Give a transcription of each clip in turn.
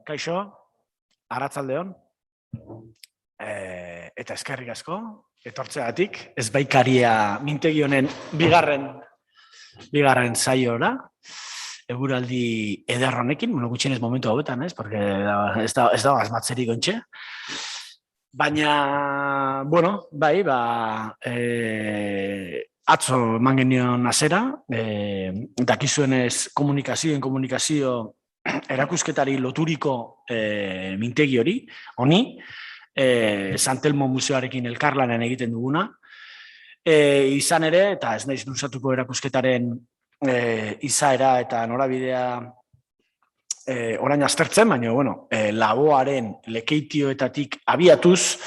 kaixo, arratsaldeon, eta eskerrik asko, etortzeagatik, ezbaikaria mintegi honen bigarren saiora, eguraldi eder honekin, gutxienez momentu hauetan, porque ez da asmatzerik ontxe. Baina, bueno, bai, atzo eman genion azera, dakizuenez komunikazio erakusketari loturiko mintegi honi, San Telmo Museoarekin elkarlanen egiten duguna. Izan ere, eta ez naiz luzatuko erakusketaren izaera eta norabidea orain aztertzen, baina, laboaren lekeitioetatik abiatuz,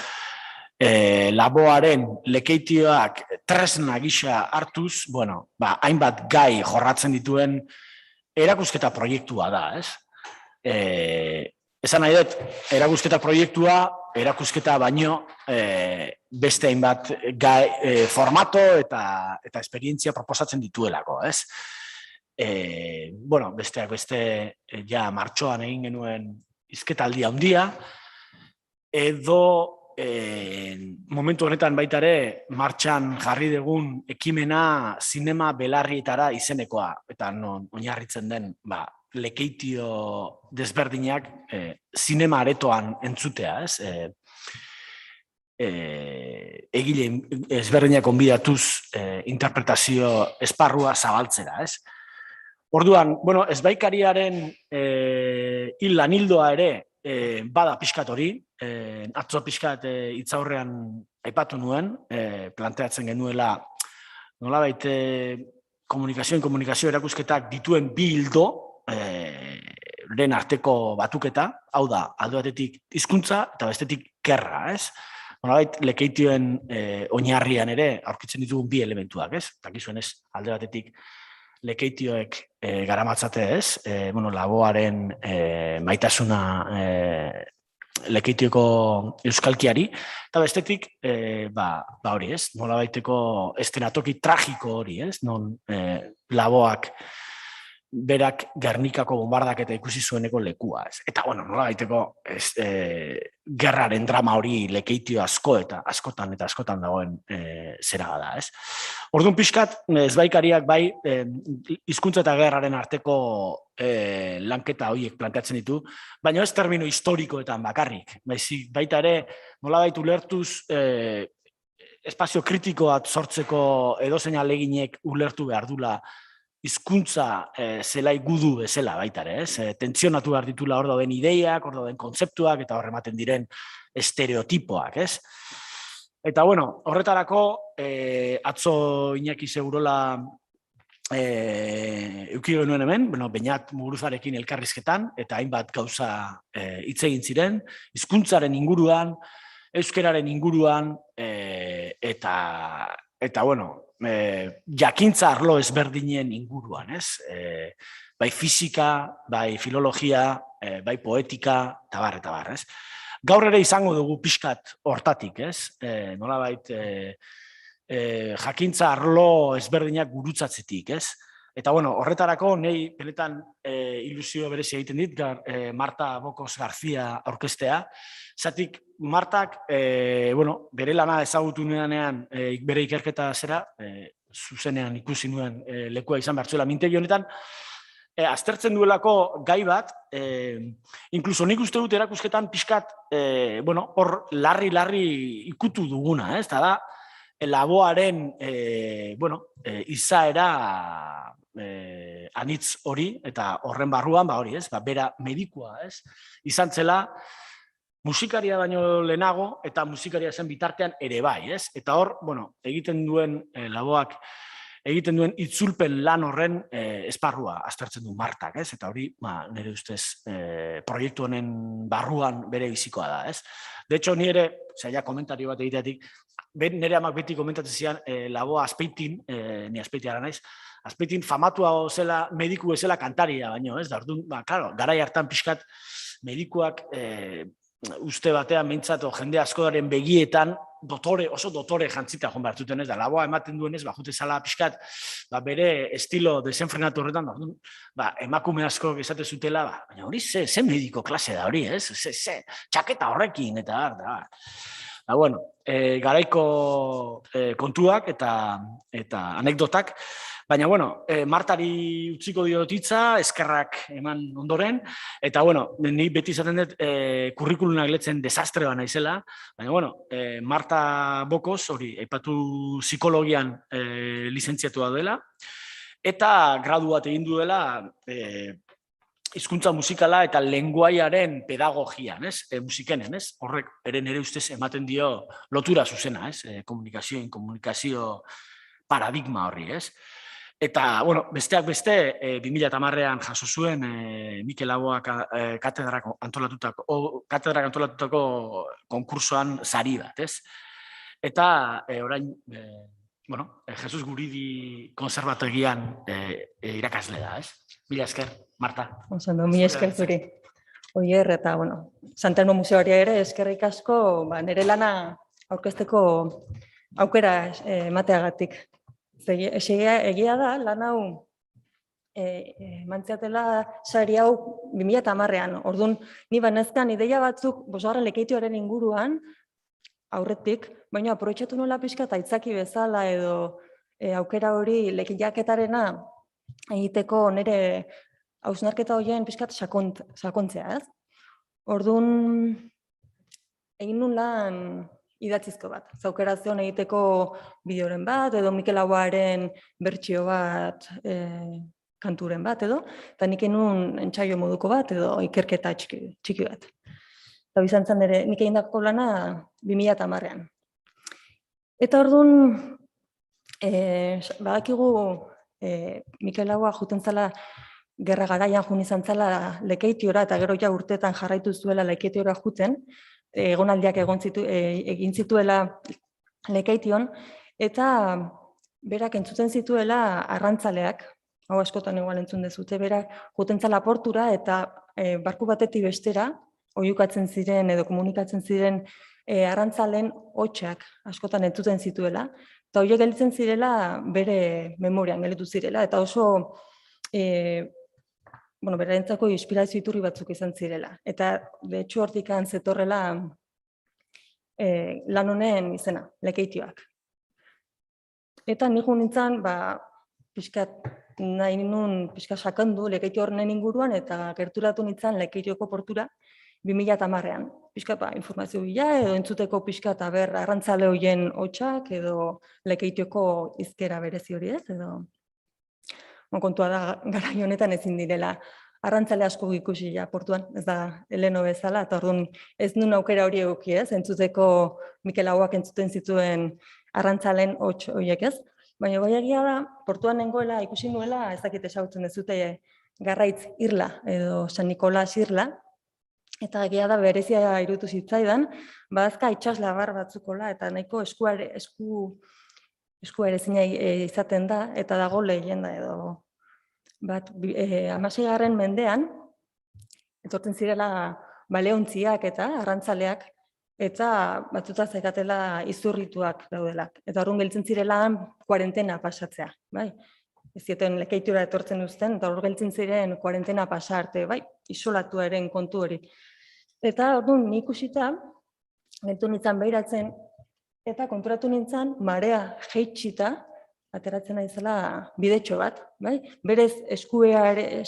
laboaren lekeitioak tresna gisa hartuz, hainbat gai jorratzen dituen erakusketa proiektua da, ez? Esan nahi dut, erakusketa proiektua, erakusketa baino beste hainbat gai formato eta esperientzia proposatzen dituelako, ez? Besteak beste ja martxoan egin genuen hizketaldi handia, edo momentu honetan baita ere martxan jarri dugun ekimena zinema belarrietara izenekoa, eta non oinarritzen den lekeitio desberdinak zinema aretoan entzutea, ez? Egile ezberdinak onbidatuz interpretazio esparrua zabaltzera, ez? Orduan, ezbaikariaren lanildoa ere bada pixkat hori, atzo pixkat hitzaurrean aipatu nuen, planteatzen genuela nolabait komunikazio erakusketak dituen bi ildo lehen arteko batuketa, hau da, alde batetik hizkuntza eta bestetik gerra, ez? Nolabait lekeitioen oinarrian ere aurkitzen ditugun bi elementuak, ez? Dakizuen ez, alde batetik lekeitioek garamatzate, ez? Laboaren maitasuna lekeitioko euskalkiari, eta bestetik, hori, ez? Nolabaiteko estenatoki tragiko hori, ez? Non laboak berak Gernikako bombardaketa ikusi zueneko lekua, ez? Eta, nolabaiteko gerraren drama hori lekeitio askotan dagoen zera da, ez? Orduan pixkat, ezbaikariak bai, hizkuntza eta gerraren arteko lanketa horiek planteatzen ditu, baina ez termino historikoetan bakarrik. Baita ere, nolabait ulertuz espazio kritikoak sortzeko edozein ahaleginek ulertu behar dula hizkuntza zelai gudu bezala baita ere, ez? Tentsionatu behar ditula hor dauden ideiak, hor dauden kontzeptuak, eta hor ematen diren estereotipoak, ez? Eta, horretarako, atzo Iñaki Segurola eduki genuen hemen, Beñat Muguruzarekin elkarrizketan, eta hainbat gauza hitz egin ziren, hizkuntzaren inguruan, euskararen inguruan, eta jakintza arlo ezberdinen inguruan, ez? Bai fisika, bai filologia, bai poetika, eta bar, ez? Gaur ere izango dugu pixkat hortatik, ez? Nolabait jakintza arlo ezberdinak gurutzatzetik, ez? Eta, horretarako, nahi benetan ilusio berezi egiten dit, Marta Bokos García aurkeztea. Zatik, Martak, bere lana ezagutu nuenean, bere ikerketa zera, zuzenean ikusi nuen lekua izan behar zuela mintegi honetan, aztertzen duelako gai bat, inkluso nik uste dut erakusketan pixkat, hor larri ikutu duguna, ez? Eta da, laboaren, izaera anitz hori, eta horren barruan, hori, ez? Bera medikua, ez? Izan zela, musikaria baino lehenago, eta musikaria zen bitartean ere bai, ez? Eta hor, egiten duen laboak, egiten duen itzulpen lan horren esparrua aztertzen du Martak, ez? Eta hori, nire ustez, proiektu honen barruan bere bizikoa da, ez? De hecho, ni ere, ja komentario bat egiteatik, nire amak beti komentatzen zian, laboa Azpeitin, ni Azpeitiara naiz, Azpeitin famatua zela, mediku bezala kantaria baino, ez? Da, orduan, garai hartan pixkat, medikuak uste batean mintzat, jende askoaren begietan, oso dotore jantzita joan behartuten ez da, laboa ematen duenez, jute zala pixkat, bere estilo desenfrenatu horretan, emakume asko esate zutela, baina hori ze mediko klase da hori, ez? Ze txaketa horrekin, eta bueno, garaiko kontuak eta anekdotak, baina, bueno, Martari utziko diot hitza, eskerrak eman ondoren, eta, bueno, ni beti izaten dut kurrikulunak letzen desastre ba naizela, baina, bueno, Marta Bokos, hori, aipatu psikologian lizentziatua dela, eta gradu bat egin duela hizkuntza musikala eta lenguaiaren pedagogian, musikenen, horrek ere ustez ematen dio lotura zuzena, komunikazio paradigma horri, Eta, bueno, besteak beste, 2010an jaso zuen Mikel Laboak katedrak antolatutako konkursoan sari bat, Eta, orain, bueno, Jesus Guridi konservatogian irakasle da, Mila esker, Marta. Osondo, mila esker zuri. Oier, eta, bueno, Santano Museoari ere eskerrik asko, nire lana aurkezteko aukera emateagatik. Egia da, lan hau mantziatela sari hau 2010an. Orduan, ni banezkan ideia batzuk bosgarren lekeitioaren inguruan, aurretik, baina aprobetxatu nola pixka eta aitzaki bezala edo aukera hori lekiaketarena egiteko nire hausnarketa horien pixkat sakontzea, Orduan, egin nun lan idatzizko bat. Zaukerazion egiteko bideoren bat, edo Mikel Laboaren bertsio bat, kanturen bat, edo, eta nik egin entsaio moduko bat, edo ikerketa txiki bat. Eta bizan zen ere, nik egin dako lana 2010an. Eta orduan, badakigu Mikel Laboa juten zala, gerra garaian jun izan zala Lekeitiora, eta gero ja urteetan jarraitu zuela Lekeitiora juten, egonaldiak egin zituela Lekeition, eta berak entzuten zituela arrantzaleak, hau askotan igual entzun dezute, berak juten zala portura eta barku batetik bestera, oihukatzen ziren edo komunikatzen ziren arrantzalen hotxak askotan entzuten zituela, eta horiek gelditzen zirela bere memorian gelditu zirela, eta oso berarentzako inspirazio iturri batzuk izan zirela. Eta, de hecho, hortikan zetorrela lan honen izena, Lekeitioak. Eta nik nintzen, nahi nun pixkat sakondu Lekeitio horren inguruan, eta gerturatu nintzen Lekeitioko portura 2010an. Pixkat informazio bila, edo entzuteko pixkat arrantzale horien hotxak, edo Lekeitioko hizkera berezi hori edo kontua da garai honetan ezin direla arrantzale asko ikusi portuan, ez da Eleno bezala, eta orduan ez nun aukera hori egoki entzuteko Mikel Laboak entzuten zituen arrantzalen hots horiek Baina bai egia da, portuan nengoela ikusi nuela, ez dakit ezagutzen dezute Garraitz Irla edo San Nikolas Irla, eta egia da berezia iruditu zitzaidan, badazka itsaslabar batzukola eta nahiko eskua ere zina izaten da, eta dago lehenda edo. 16. mendean, etortzen zirela baleontziak eta arrantzaleak, eta batzuta zaikatela izurrituak daudelak. Eta horren geltzen zirela kuarentena pasatzea. Ez zieten Lekeitiora etortzen uzten, eta hor geltzen ziren kuarentena pasarte, isolatuaren kontu hori. Eta orduan nik ikusita, geltu nintzen behiratzen, eta konturatu nintzen, marea jeitsita, ateratzen naizela bidetxo bat, Berez eskuare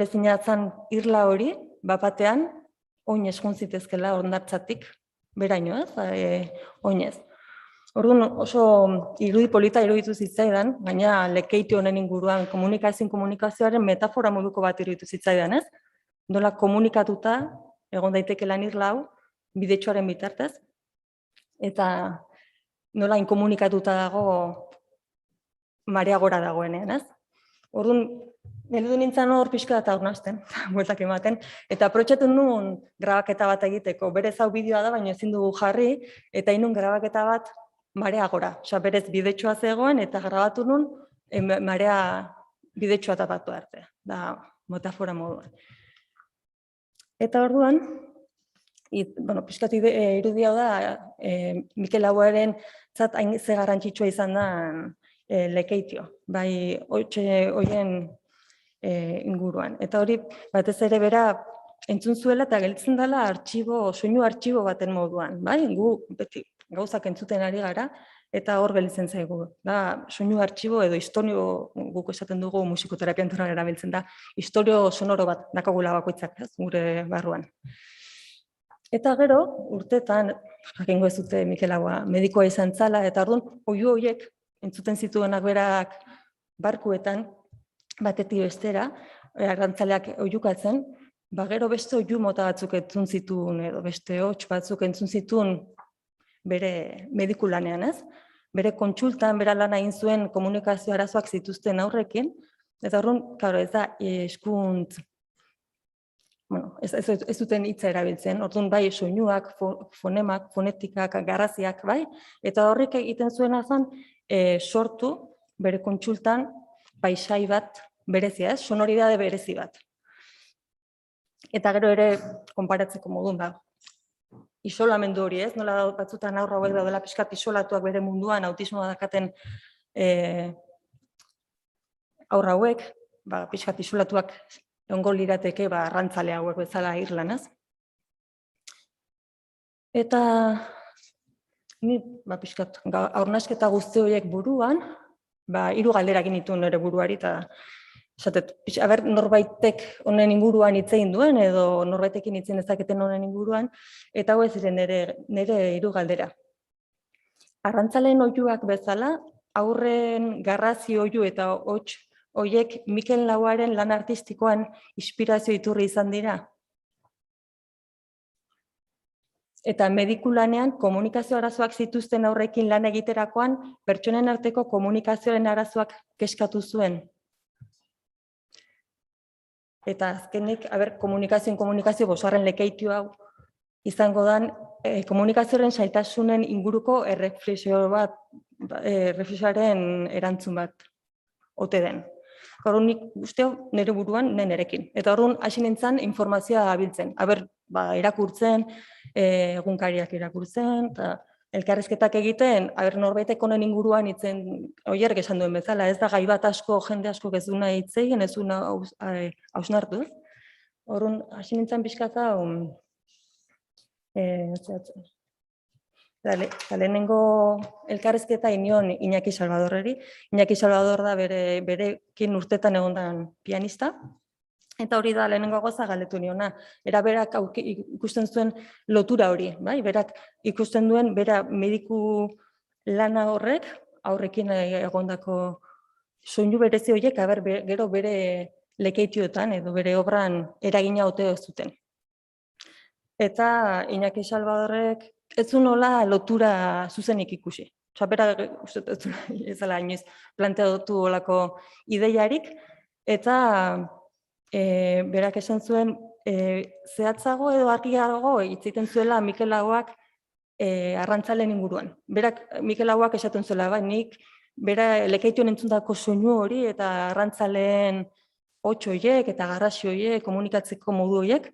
zinatzen irla hori, bapatean, oinez joan zitezkela ondartzatik, beraino oinez. Orduan oso irudi polita iruditu zitzaidan, baina Lekeitio honen inguruan komunikazioaren metafora moduko bat iruditu zitzaidan, Nola komunikatuta, egon daiteke lan irla hau, bidetxoaren bitartez, eta nola inkomunikatuta dago marea gora dagoenean, Orduan, gelditu nintzen hor pixka eta ornasten, bueltak ematen, eta aprobetxatu nuen grabaketa bat egiteko. Berez hau bideoa da, baina ezin dugu jarri, eta inun grabaketa bat marea gora. Berez bidetxoa zegoen, eta grabatu nuen marea bidetxoa tapatu arte. Da, metafora moduan. Eta orduan, Pixkat irudia da, Mikel Laboaren zat hain ze garrantzitsua izan da Lekeitio, bai horien inguruan. Eta hori batez ere bera entzun zuela eta gelditzen dela soinu artxibo baten moduan, bai? Gu beti gauzak entzuten ari gara eta hor gelditzen zaigu. Da soinu artxibo edo istorio, guk esaten dugu musikoterapian erabiltzen da, istorio sonoro bat dakagula bakoitzak, ez, gure barruan. Eta gero, urtetan, jakingo ez dute Mikel Laboa medikoa izan zala, eta orduan, oihu horiek entzuten zituenak berak barkuetan, batetik bestera, arrantzaleak oihukatzen, gero beste oihu mota batzuk entzun zituen, edo beste hots batzuk entzun zituen bere mediku lanean, ez? Bere kontsultan, bera lan egin zuen komunikazio arazoak zituzten aurrekin, eta orduan, ez da, eskuntz, ez duten hitza erabiltzen, orduan bai soinuak, fonemak, fonetikak, garraziak, bai, eta horrek egiten zuena zen sortu bere kontsultan paisai bat berezia, ez, sonoridade berezi bat. Eta gero ere, konparatzeko modun, isolamendu hori, ez, nola batzutan haur hauek daudela pixkat isolatuak bere munduan, autismoa dakaten haur hauek, pixkat isolatuak egongo lirateke arrantzale hauek bezala Irlanaz. Eta ni pixkat haurnasketa guzti horiek buruan, 3 galdera egin dituen nire buruari, eta esatet, norbaitek honen inguruan hitz egin duen, edo norbaitekin hitz egin dezaketen honen inguruan, eta hau ez ziren nire 3 galdera. Arrantzaleen oihuak bezala, aurren garrazi oihu eta hots horiek Mikel Laboaren lan artistikoan inspirazio iturri izan dira. Eta mediku lanean komunikazio arazoak zituzten aurrekin lan egiterakoan, pertsonen arteko komunikazioaren arazoak kezkatu zuen. Eta azkenik, komunikazio bosgarren Lekeitio hau izango dan, komunikazioaren zailtasunen inguruko erreflexioaren erantzun bat ote den. Gaur nik usteo nire buruan nerekin. Eta horren hasi nintzen informazioa abiltzen. Irakurtzen, egunkariak irakurtzen, eta elkarrizketak egiten, norbaitek honen inguruan hitzen, oierrek esan duen bezala, ez da gai bat asko, jende asko ez duna hitz egin, ez duna hausnartu. Horren hasi nintzen pixkata, lehenengo elkarrizketa inion Iñaki Salvadorreri. Iñaki Salvador da berekin urtetan egondan pianista, eta hori da lehenengo goza galdetu niona. Berak ikusten zuen lotura hori, berak ikusten duen bera mediku lana horrek, aurrekin egondako soinu berezi horiek, gero bere Lekeitioetan edo bere obran eragina ote zuten. Eta Iñaki Salvadorrek ez zuen nola lotura zuzenik ikusi. Bera ez dela inoiz planteatu olako ideiarik, eta berak esan zuen zehatzago edo argiago hitz egiten zuela Mikel Laboak arrantzalen inguruan. Berak Mikel Laboak esaten zuela, nik bera Lekeition entzundako soinu hori eta arrantzaleen hots horiek eta garrasi horiek, komunikatzeko modu horiek,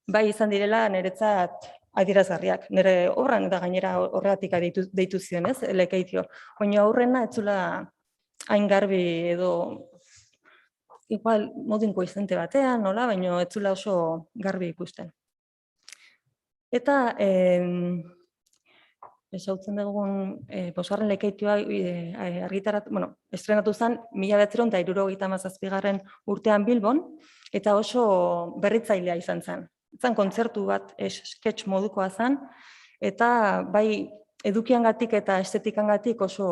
bai izan direla niretzat adierazgarriak. Nire obran eta gainera horregatik deitu zion, ez, Lekeitio. Baina aurrena ez zula hain garbi edo igual modu inkoizente batean, nola, baina ez zula oso garbi ikusten. Eta esautzen dugun bosgarren Lekeitioa estrenatu zen 1977 urtean Bilbon, eta oso berritzailea izan zen. Zan kontzertu bat sketch modukoa zen, eta bai edukiangatik eta estetikangatik oso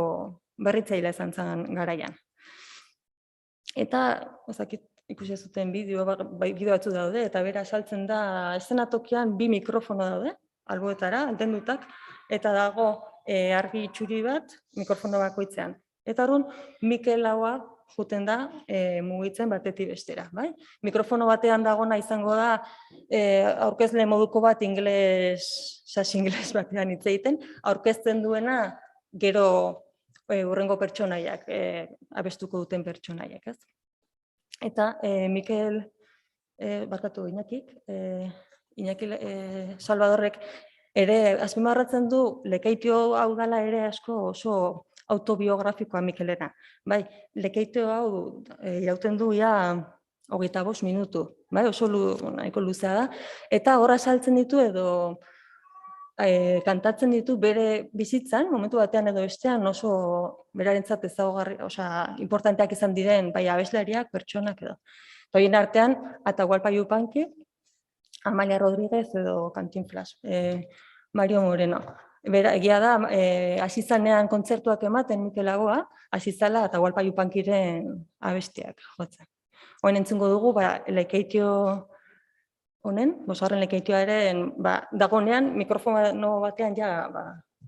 berritzailea izan zen garaian. Eta, ikusi zuten bideo batzu daude, eta bera saltzen da eszenatokian 2 mikrofono daude, alboetara, aldendutak, eta dago argi txuri bat mikrofono bakoitzean. Eta orduan, Mikel Laboa juten da mugitzen batetik bestera. Mikrofono batean dagona izango da aurkezle moduko bat sas ingles batean hitz egiten, aurkezten duena gero hurrengo pertsonaiak, abestuko duten pertsonaiak, ez? Eta Mikel, Iñakik, Iñaki Salvadorrek ere azpimarratzen du Lekeitio hau dela ere asko oso autobiografikoa Mikelena. Bai, Lekeitio hau irauten du ja 25 minutu, bai, oso nahiko luzea da, eta horra saltzen ditu edo kantatzen ditu bere bizitzan, momentu batean edo bestean oso berarentzat ezaugarri, osea, importanteak izan diren, bai abeslariak, pertsonak edo. Horien artean, Atahualpa Yupanqui, Amalia Rodríguez edo Cantinflas, Mario Moreno. Egia da, hasi zanean kontzertuak ematen Mikel Laboa, hasi zala Atahualpa Yupanquiren abestiak jotzen. Hoen entzungo dugu, Lekeitio honen, 5. Lekeitioaren dagonean, mikrofono batean ja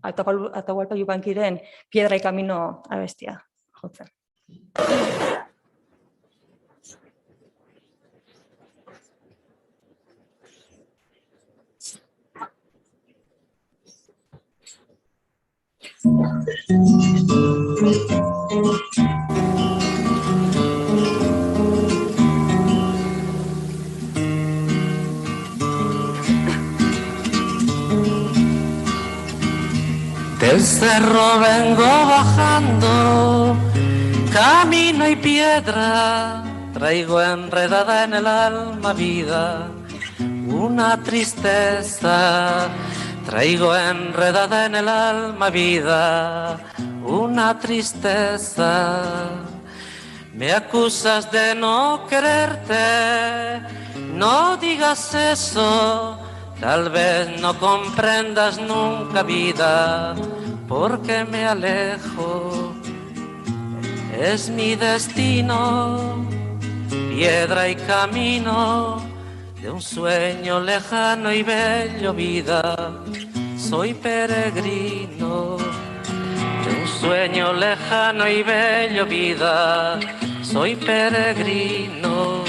Atahualpa Yupanquiren Piedra y Camino abestia jotzen. Del cerro vengo bajando, camino y piedra, traigo enredada en el alma vida, una tristeza. Traigo enredada en el alma vida, una tristeza. Me acusas de no quererte, no digas eso. Tal vez no comprendas nunca vida, porque me alejo. Es mi destino, piedra y camino de un sueño lejano y bello vida. Soy peregrino de un sueño lejano y bello vida. Soy peregrino.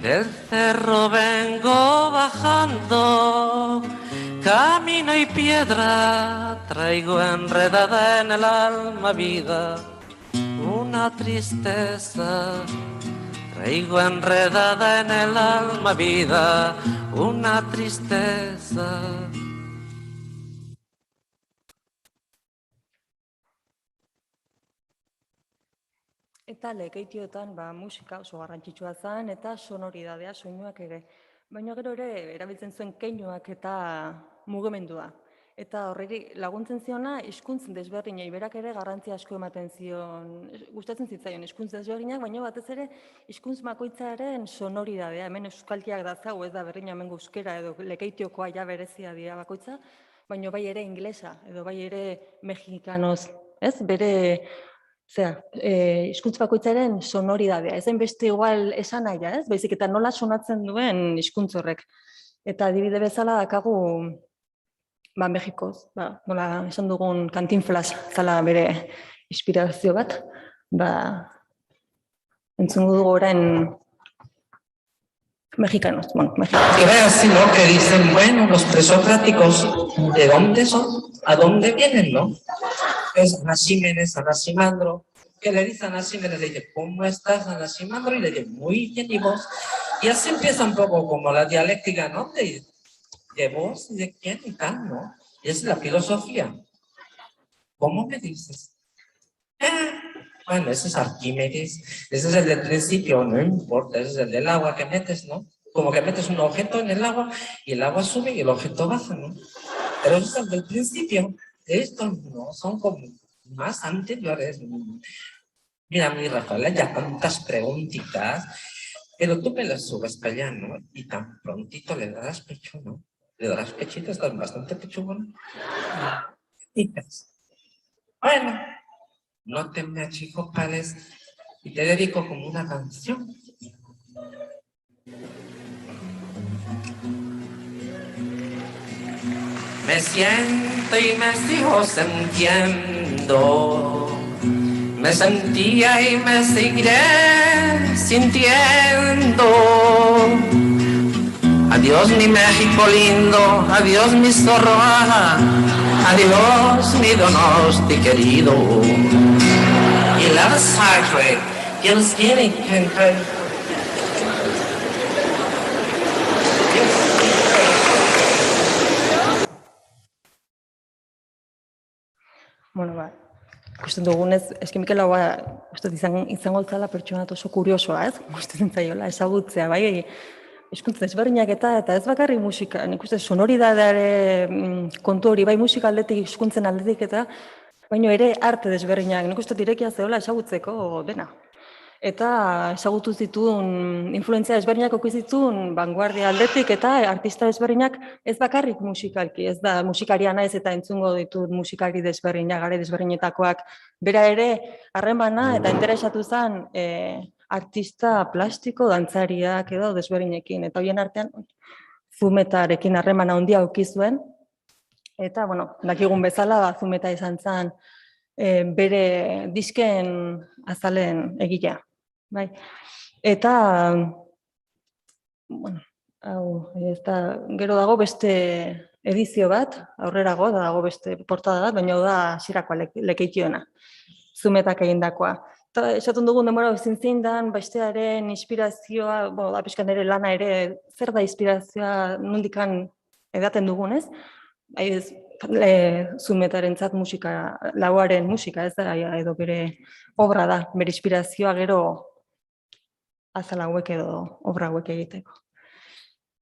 Del cerro vengo bajando, camino y piedra, traigo enredada en el alma vida, una tristeza. Traigo enredada en el alma vida, una tristeza. Eta Lekeitioetan musika oso garrantzitsua zen eta sonoridadea, soinuak ere. Baina gero ere erabiltzen zuen keinuak eta mugimendua. Eta horreri laguntzen ziona hizkuntz desberdinei, berak ere garrantzia asko ematen zion. Gustatzen zitzaion hizkuntz desberdinak, baina batez ere hizkuntz bakoitzaren sonoridadea. Hemen euskalkiak dazago, ez da berdina hemen euskera edo Lekeitiokoa ja berezia dira bakoitza, baina bai ere inglesa edo bai ere mexikanoz, ez? Bere hizkuntz bakoitzaren sonoridadea, ezen beste igual esan nahia, ez? Baizik eta nola sonatzen duen hizkuntz horrek. Eta adibide bezala dakagu Mexikoz, nola esan dugun Cantinflas zala bere inspirazio bat, entzungo dugu orain mexicanos. Bueno, mexicanos. Y ve así, ¿no? Que dicen, bueno, los presocráticos, ¿de dónde son? ¿A dónde vienen, no? Es Anaxímenes, Anaximandro, que le dice a Anaxímenes, le dice, ¿cómo estás, Anaximandro? Y le dice, muy bien, ¿y vos? Y así empieza un poco como la dialéctica, ¿no? De vos y de quién y tal, ¿no? Y es la filosofía. ¿Cómo me dices? Bueno, ese es Arquímedes, ese es el del principio, no importa, ese es el del agua que metes, ¿no? Como que metes un objeto en el agua y el agua sube y el objeto baja, ¿no? Pero ese es el del principio. Estos no son como más anteriores. Mira, mi Rafaela, ya tantas preguntitas, pero tú me las subes para allá, ¿no? Y tan prontito le darás pecho, ¿no? Le darás pechito, estás bastante pechugón. Bueno, no te me achicopales y te dedico como una canción. Me siento y me sigo sintiendo. Me sentía y me seguiré sintiendo. Adiós mi México lindo, adiós mi zorro. Adiós, mi Donosti querido. Y la sangre que nos tiene que entrar. Bueno, ba, ikusten dugunez, eski Mikel hau izango zela pertsona oso kuriosoa, ez? Gustatzen zaiola ezagutzea, bai, hizkuntza desberdinak eta ez bakarrik musika, nik uste sonoridadeare kontu hori, bai musika aldetik, hizkuntzen aldetik eta baina ere arte desberdinak, nik uste irekia zeola ezagutzeko dena. Eta ezagutu zituen, influentzia desberdinak eduki zituen, vanguardia aldetik eta artista desberdinak ez bakarrik musikalki, ez da musikaria naiz eta entzungo ditut musikari desberdinak, gare desberdinetakoak, bera ere harremana eta interesatu zen artista plastiko, dantzariak edo desberdinekin, eta horien artean Zumetarekin harremana handia eduki zuen, eta, bueno, dakigun bezala, Zumeta izan zen bere disken azalen egilea. Bai. Eta, bueno, hau, gero dago beste edizio bat, aurrerago, dago beste portada bat, baina da zirakoa lekeitiona, Zumetak egindakoa. Eta esaten dugun demora ezin zein dan, bestearen inspirazioa, da pixkan ere lana ere, zer da inspirazioa nondikan edaten dugunez, Zumetarentzat musika, lauaren musika, ez da, edo bere obra da, bere inspirazioa gero azal hauek edo obra hauek egiteko.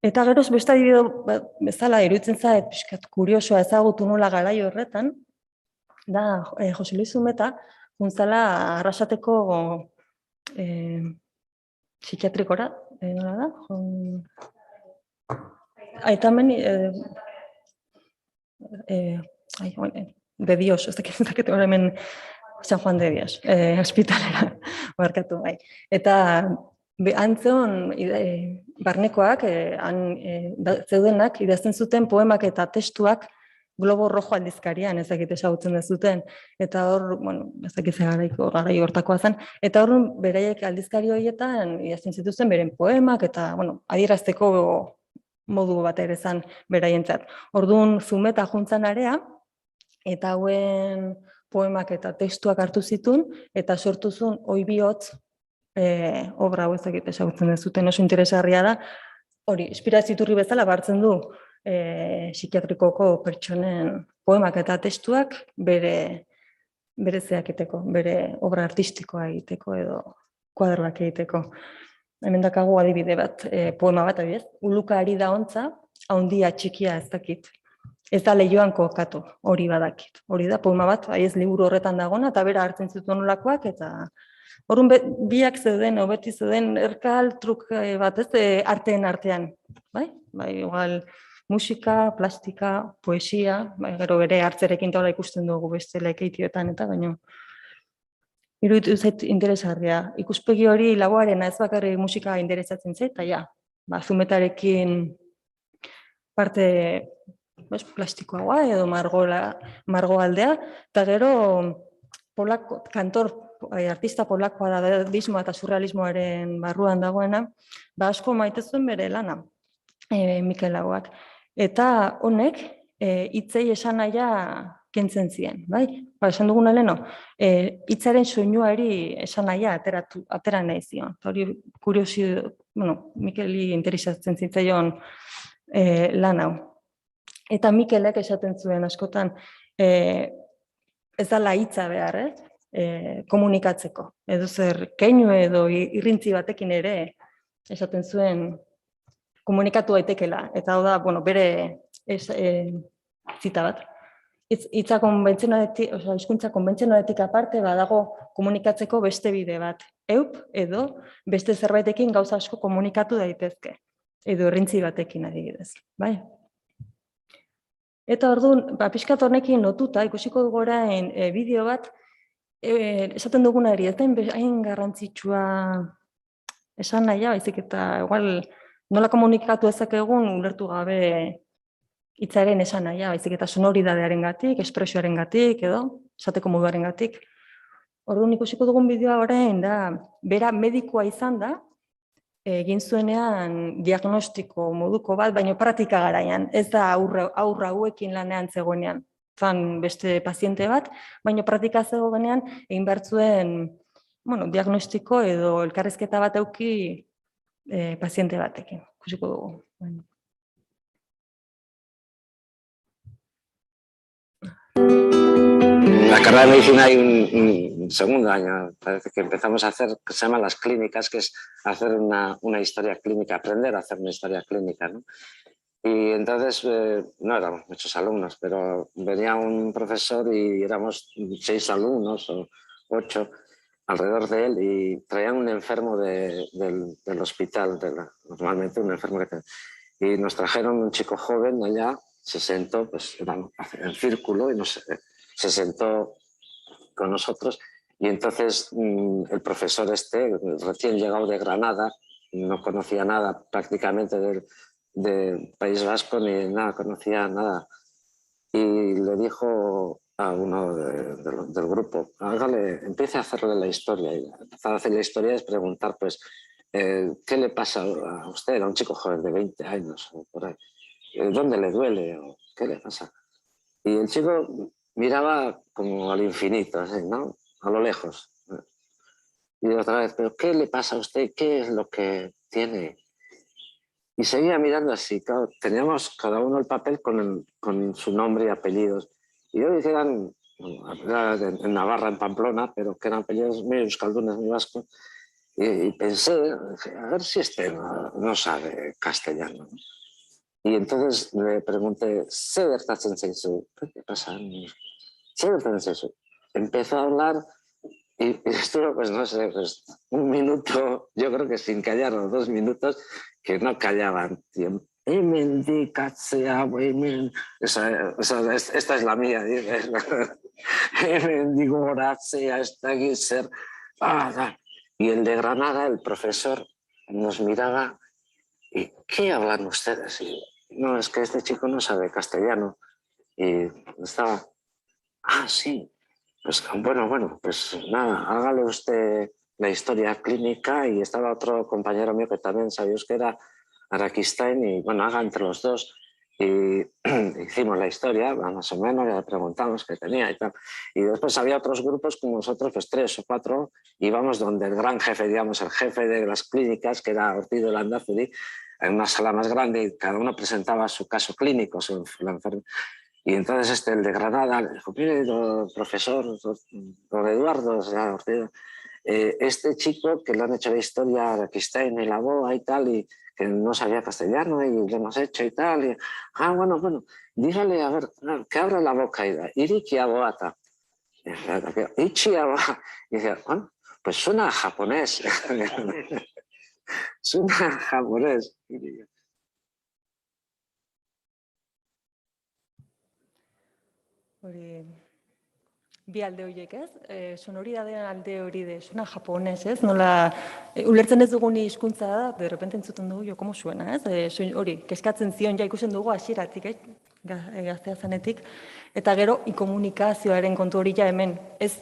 Eta geroz beste adibide bezala iruditzen zait, pixkat kuriosoa ezagutu nola garai horretan, da Jose Luis Zumeta, guntzala Arrasateko psikiatrikora, nola da? Aitamen, de Dios, ez dakit hemen San Juan de Dios, hospitalera, barkatu bai. Eta antzeon barnekoak, zeudenak, idazten zuten poemak eta testuak Globo Rojo aldizkarian, ezakit ezagutzen dezuten, eta hor, bueno, ezakit garai hortakoa zen, eta hor beraiek aldizkari horietan idazten zituzten beren poemak, eta, bueno, adierazteko modu bat ere zen beraientzat. Orduan Zumeta juntzan area, eta hauen poemak eta testuak hartu zituen, eta sortu zuen Oi bihotz obra hau ezakit ezagutzen dezuten, oso interesgarria da, hori, inspiraziturri bezala hartzen du psikiatrikoko pertsonen poemak eta testuak bere zeakiteko, bere obra artistikoa egiteko edo kuadroak egiteko. Hemen dakagu adibide bat, poema bat adibidez, Uluka ari da ontza, haundia txikia ez dakit. Ez da lehioan kokatu, hori badakit. Hori da poema bat, ez liburu horretan dagona, eta bera hartzen zituen nolakoak, eta horren biak zeuden, beti zeuden erkal truk bat, ez arteen artean. Bai, igual musika, plastika, poesia, gero bere hartzerekin taula ikusten dugu beste lekeitioetan, eta baino. Iruditu zait interesgarria. Ikuspegi hori lauarena ez bakarrik musika interesatzen zait, eta ja, Zumetarekin parte plastikoa edo margoaldea, eta gero kantor, artista polakoa da dadismoa eta surrealismoaren barruan dagoena, asko maite zuen bere lana, Mikel Laboak. Eta honek, hitzei esanahia kentzen ziren, bai? Esan duguna leheno, hitzaren soinuari esanahia atera nahi zion. Hori kuriosio, Mikeli interesatzen zitzaion lan hau. Eta Mikelek esaten zuen askotan, ez dela hitza behar, komunikatzeko. Edo zer keinu edo irrintzi batekin ere esaten zuen komunikatu daitekela. Eta hau da, bere zita bat. Hizkuntza konbentzionaletik aparte badago komunikatzeko beste bide bat. Edo beste zerbaitekin gauza asko komunikatu daitezke. Edo irrintzi batekin adibidez. Bai? Eta orduan, pixkat honekin lotuta, ikusiko dugu orain bideo bat, esaten dugunari, ez da hain garrantzitsua esan nahia, baizik eta igual nola komunikatu ezakegun ulertu gabe hitzaren esan nahia, baizik eta sonoridadearen gatik, espresioaren gatik, edo, esateko moduaren gatik. Orduan ikusiko dugun bideoa orain da, bera medikoa izan da, egin zuenean diagnostiko moduko bat, baina praktika garaian, ez da aurra hauekin lanean zegoenean. zan beste paziente bat, baina praktika zegoenean egin behar zuen diagnostiko edo elkarrizketa bat eduki paziente batekin. Ikusiko dugu. En la carrera de medicina hay un segundo año, parece que empezamos a hacer, que se llama las clínicas, que es hacer una historia clínica, aprender a hacer una historia clínica, ¿no? Y entonces no éramos muchos alumnos, pero venía un profesor y éramos 6 alumnos o 8 alrededor de él y traían un enfermo del hospital, normalmente un enfermo que y nos trajeron un chico joven allá, se sentó pues, en círculo y se sentó con nosotros y entonces el profesor recién llegado de Granada, no conocía nada prácticamente del País Vasco ni nada, conocía nada. Y le dijo a uno del grupo, empiece a hacerle la historia. Y empezar a hacer la historia es preguntar, pues, ¿qué le pasa a usted? Era un chico joven de 20 años o por ahí. ¿Dónde le duele? ¿O qué le pasa? Y el chico miraba como al infinito, así, ¿no? A lo lejos. Y otra vez, ¿pero qué le pasa a usted? ¿Qué es lo que tiene? Y seguía mirando así, claro, teníamos cada uno el papel con su nombre y apellidos. Y yo dije, eran en Navarra, en Pamplona, pero que eran apellidos muy euskaldunes, muy vascos. Y pensé, a ver si no sabe castellano. Y entonces le pregunté, ¿Zer gertatzen zaizu? ¿Qué pasa? ¿Zer gertatzen zaizu? Empezó a hablar y estuvo, pues no sé, pues, un minuto, yo creo que sin callar, o 2 minutos, que no callaban. Esta es la mía, dice. Y el de Granada, el profesor, nos miraba y ¿qué hablan ustedes? Y, no, es que este chico no sabe castellano. Y estaba, sí. Pues bueno, pues nada, hágale usted la historia clínica y estaba otro compañero mío que también sabía que era Araquistain y bueno, haga entre los dos y hicimos la historia, más o menos, ya le preguntamos qué tenía y tal. Y después había otros grupos como nosotros, pues 3 o 4, íbamos donde el gran jefe, digamos, el jefe de las clínicas, que era Ortiz de Landazuri, en una sala más grande y cada uno presentaba su caso clínico, la enfermedad. Y entonces el de Granada le dijo, mire, profesor, don Eduardo, o sea, este chico que le han hecho la historia a Araquistain y la boa y tal, y que no sabía castellano y le hemos hecho y tal. Y, bueno, dígale, a ver, que abra la boca y da, Iriki aboata. Ichi aboata. Y decía, bueno, pues suena a japonés. Suena a japonés. Bi alde horiek, ez? Sonoridadean alde hori suena japonés, ez? Nola, ulertzen ez dugun hizkuntza da, de repente entzuten dugu, komo suena, ez? Hori, keskatzen zion ja ikusten dugu hasieratik, gaztea zanetik. Eta gero, ikomunikazioaren kontu hori ja hemen, ez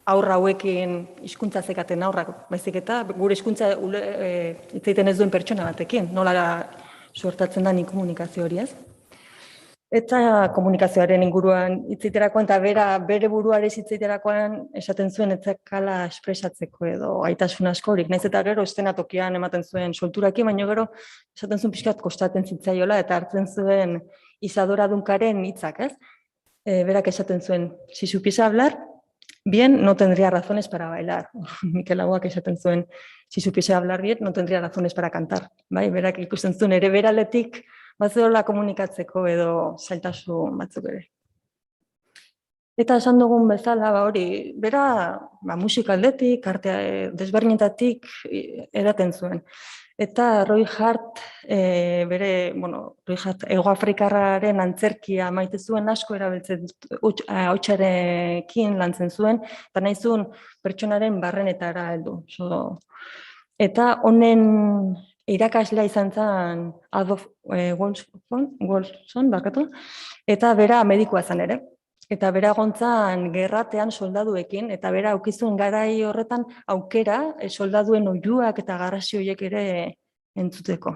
aurra hauekin hizkuntza zekaten aurrak, baizik eta gure hizkuntza itzaiten ez duen pertsona batekin, nola suertatzen da ikomunikazio hori, ez? Eta komunikazioaren inguruan hitziterakoan eta bere buruare hitziterakoan esaten zuen etzakala espresatzeko edo gaitasun askorik. Naiz eta gero eszenatokian ematen zuen solturakin, baina gero esaten zuen pixkat kostatzen zitzaiola eta hartzen zuen Isadora Dunkaren hitzak, ez? Berak esaten zuen, si supiese hablar, bien, no tendría razones para bailar. Mikel Laboak esaten zuen, si supiese hablar bien, no tendría razones para cantar. Bai, berak ikusten zuen ere beraletik bazeola komunikatzeko edo zailtasun batzuk ere. Eta esan dugun bezala, hori, bera musika aldetik, arte desberdinetatik edaten zuen. Eta Roy Hart, Roy Hart Hegoafrikarraren antzerkia maite zuen asko erabiltzen hotsarekin lantzen zuen, eta nahi zuen pertsonaren barrenetara heldu. Eta honen irakaslea izan zen Adolf Wolfson, eta bera medikua zen ere. Eta bera gontzan gerratean soldaduekin, eta bera aukizuen garai horretan aukera soldaduen oihuak eta garrasi horiek ere entzuteko.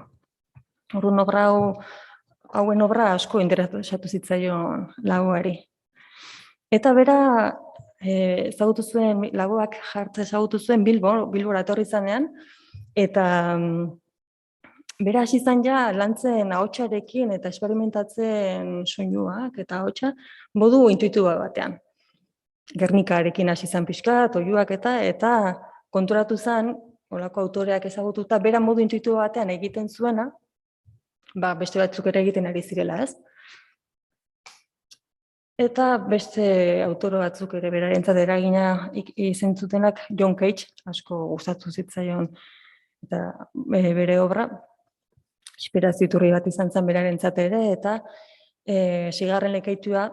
Hauen obra asko interesatu zitzaion Laboari. Eta bera, ezagutu zuen, Laboak jartze ezagutu zuen Bilbora etorri zanean, eta bera hasi izan ja lantzen ahotsarekin eta esperimentatzen soinuak eta ahotsa modu intuitibo batean. Gernikarekin hasi izan pixkat, oihuak eta konturatu zen, olako autoreak ezagututa, bera modu intuitibo batean egiten zuena, beste batzuk ere egiten ari zirela, ez? Eta beste autore batzuk ere berarentzat eragina izan zutenak, John Cage, asko gustatu zitzaion eta bere obra, inspirazio iturri bat izan zen berarentzat ere, eta Seigarren lekeitua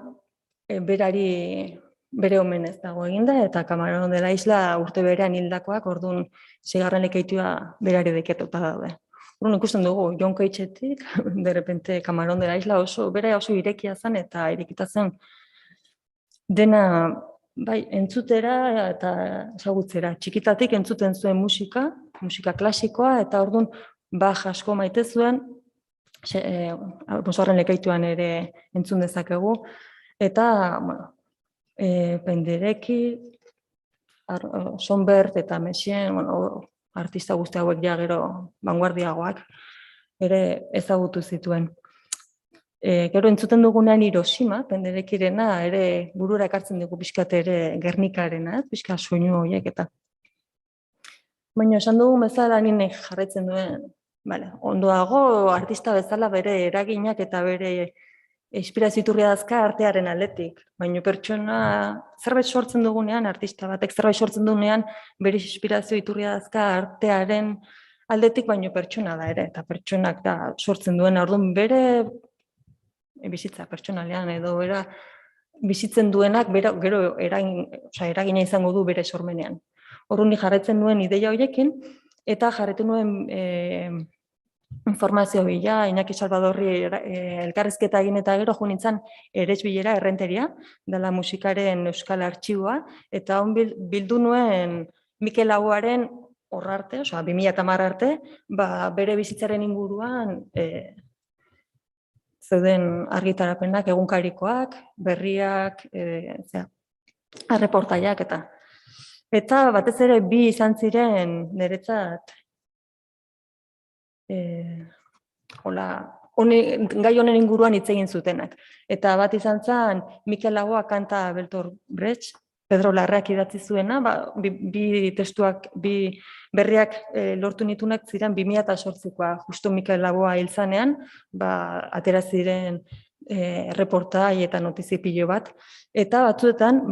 bere omenez dago eginda, eta Camarón de la Isla urte berean hildakoak, orduan Seigarren lekeitua berari deketota daude. Orduan ikusten dugu, John Cageetik, de repente Camarón de la Isla bere oso irekia zen eta irekita zen dena bai entzutera eta ezagutzera. Txikitatik entzuten zuen musika klasikoa, eta orduan Bach asko maite zuen, Bosgarren lekeituan ere entzun dezakegu, eta Penderecki, Schoenberg eta Messiaen, artista guzti hauek ja gero vanguardiagoak ere ezagutu zituen. Gero entzuten dugunean Hiroshima, Penderekkirena ere burura ekartzen dugu pixkat ere Gernikarena, pixkat soinu horiek eta. Baina esan dugu bezala nire jarraitzen duen, ondoago artista bezala bere eraginak eta bere inspirazio iturria dazka artearen aldetik. Baina pertsona zerbait sortzen dugunean, artista batek zerbait sortzen dugunean, bere inspirazio iturria dazka artearen aldetik, baina pertsona da ere, eta pertsonak da sortzen duena. Orduan bere bizitza pertsonalean edo bera bizitzen duenak gero eragina izango du bere sormenean. Orduan jarraitzen nuen ideia horiekin, eta jarraitu nuen informazio bila, Iñaki Salvadorri elkarrizketa egin eta gero jo nintzen Eresbilera Errenteria, dela musikaren euskal artxiboa, eta hon bildu nuen Mikel Laboaren horrarte, 2010 arte, bere bizitzaren inguruan zeuden argitarapenak, egunkarikoak, berriak, erreportaiak eta. Eta batez ere bi izan ziren niretzat gai honen inguruan hitz egin zutenak. Eta bat izan zen Mikel Laboa kanta Bertolt Brecht, Pedro Larreak idatzi zuena, bi testuak, bi berriak lortu nitunak ziren 2008koa, justu Mikel Laboa hil zanean, atera ziren reportai eta notizipilo bat, eta batzuetan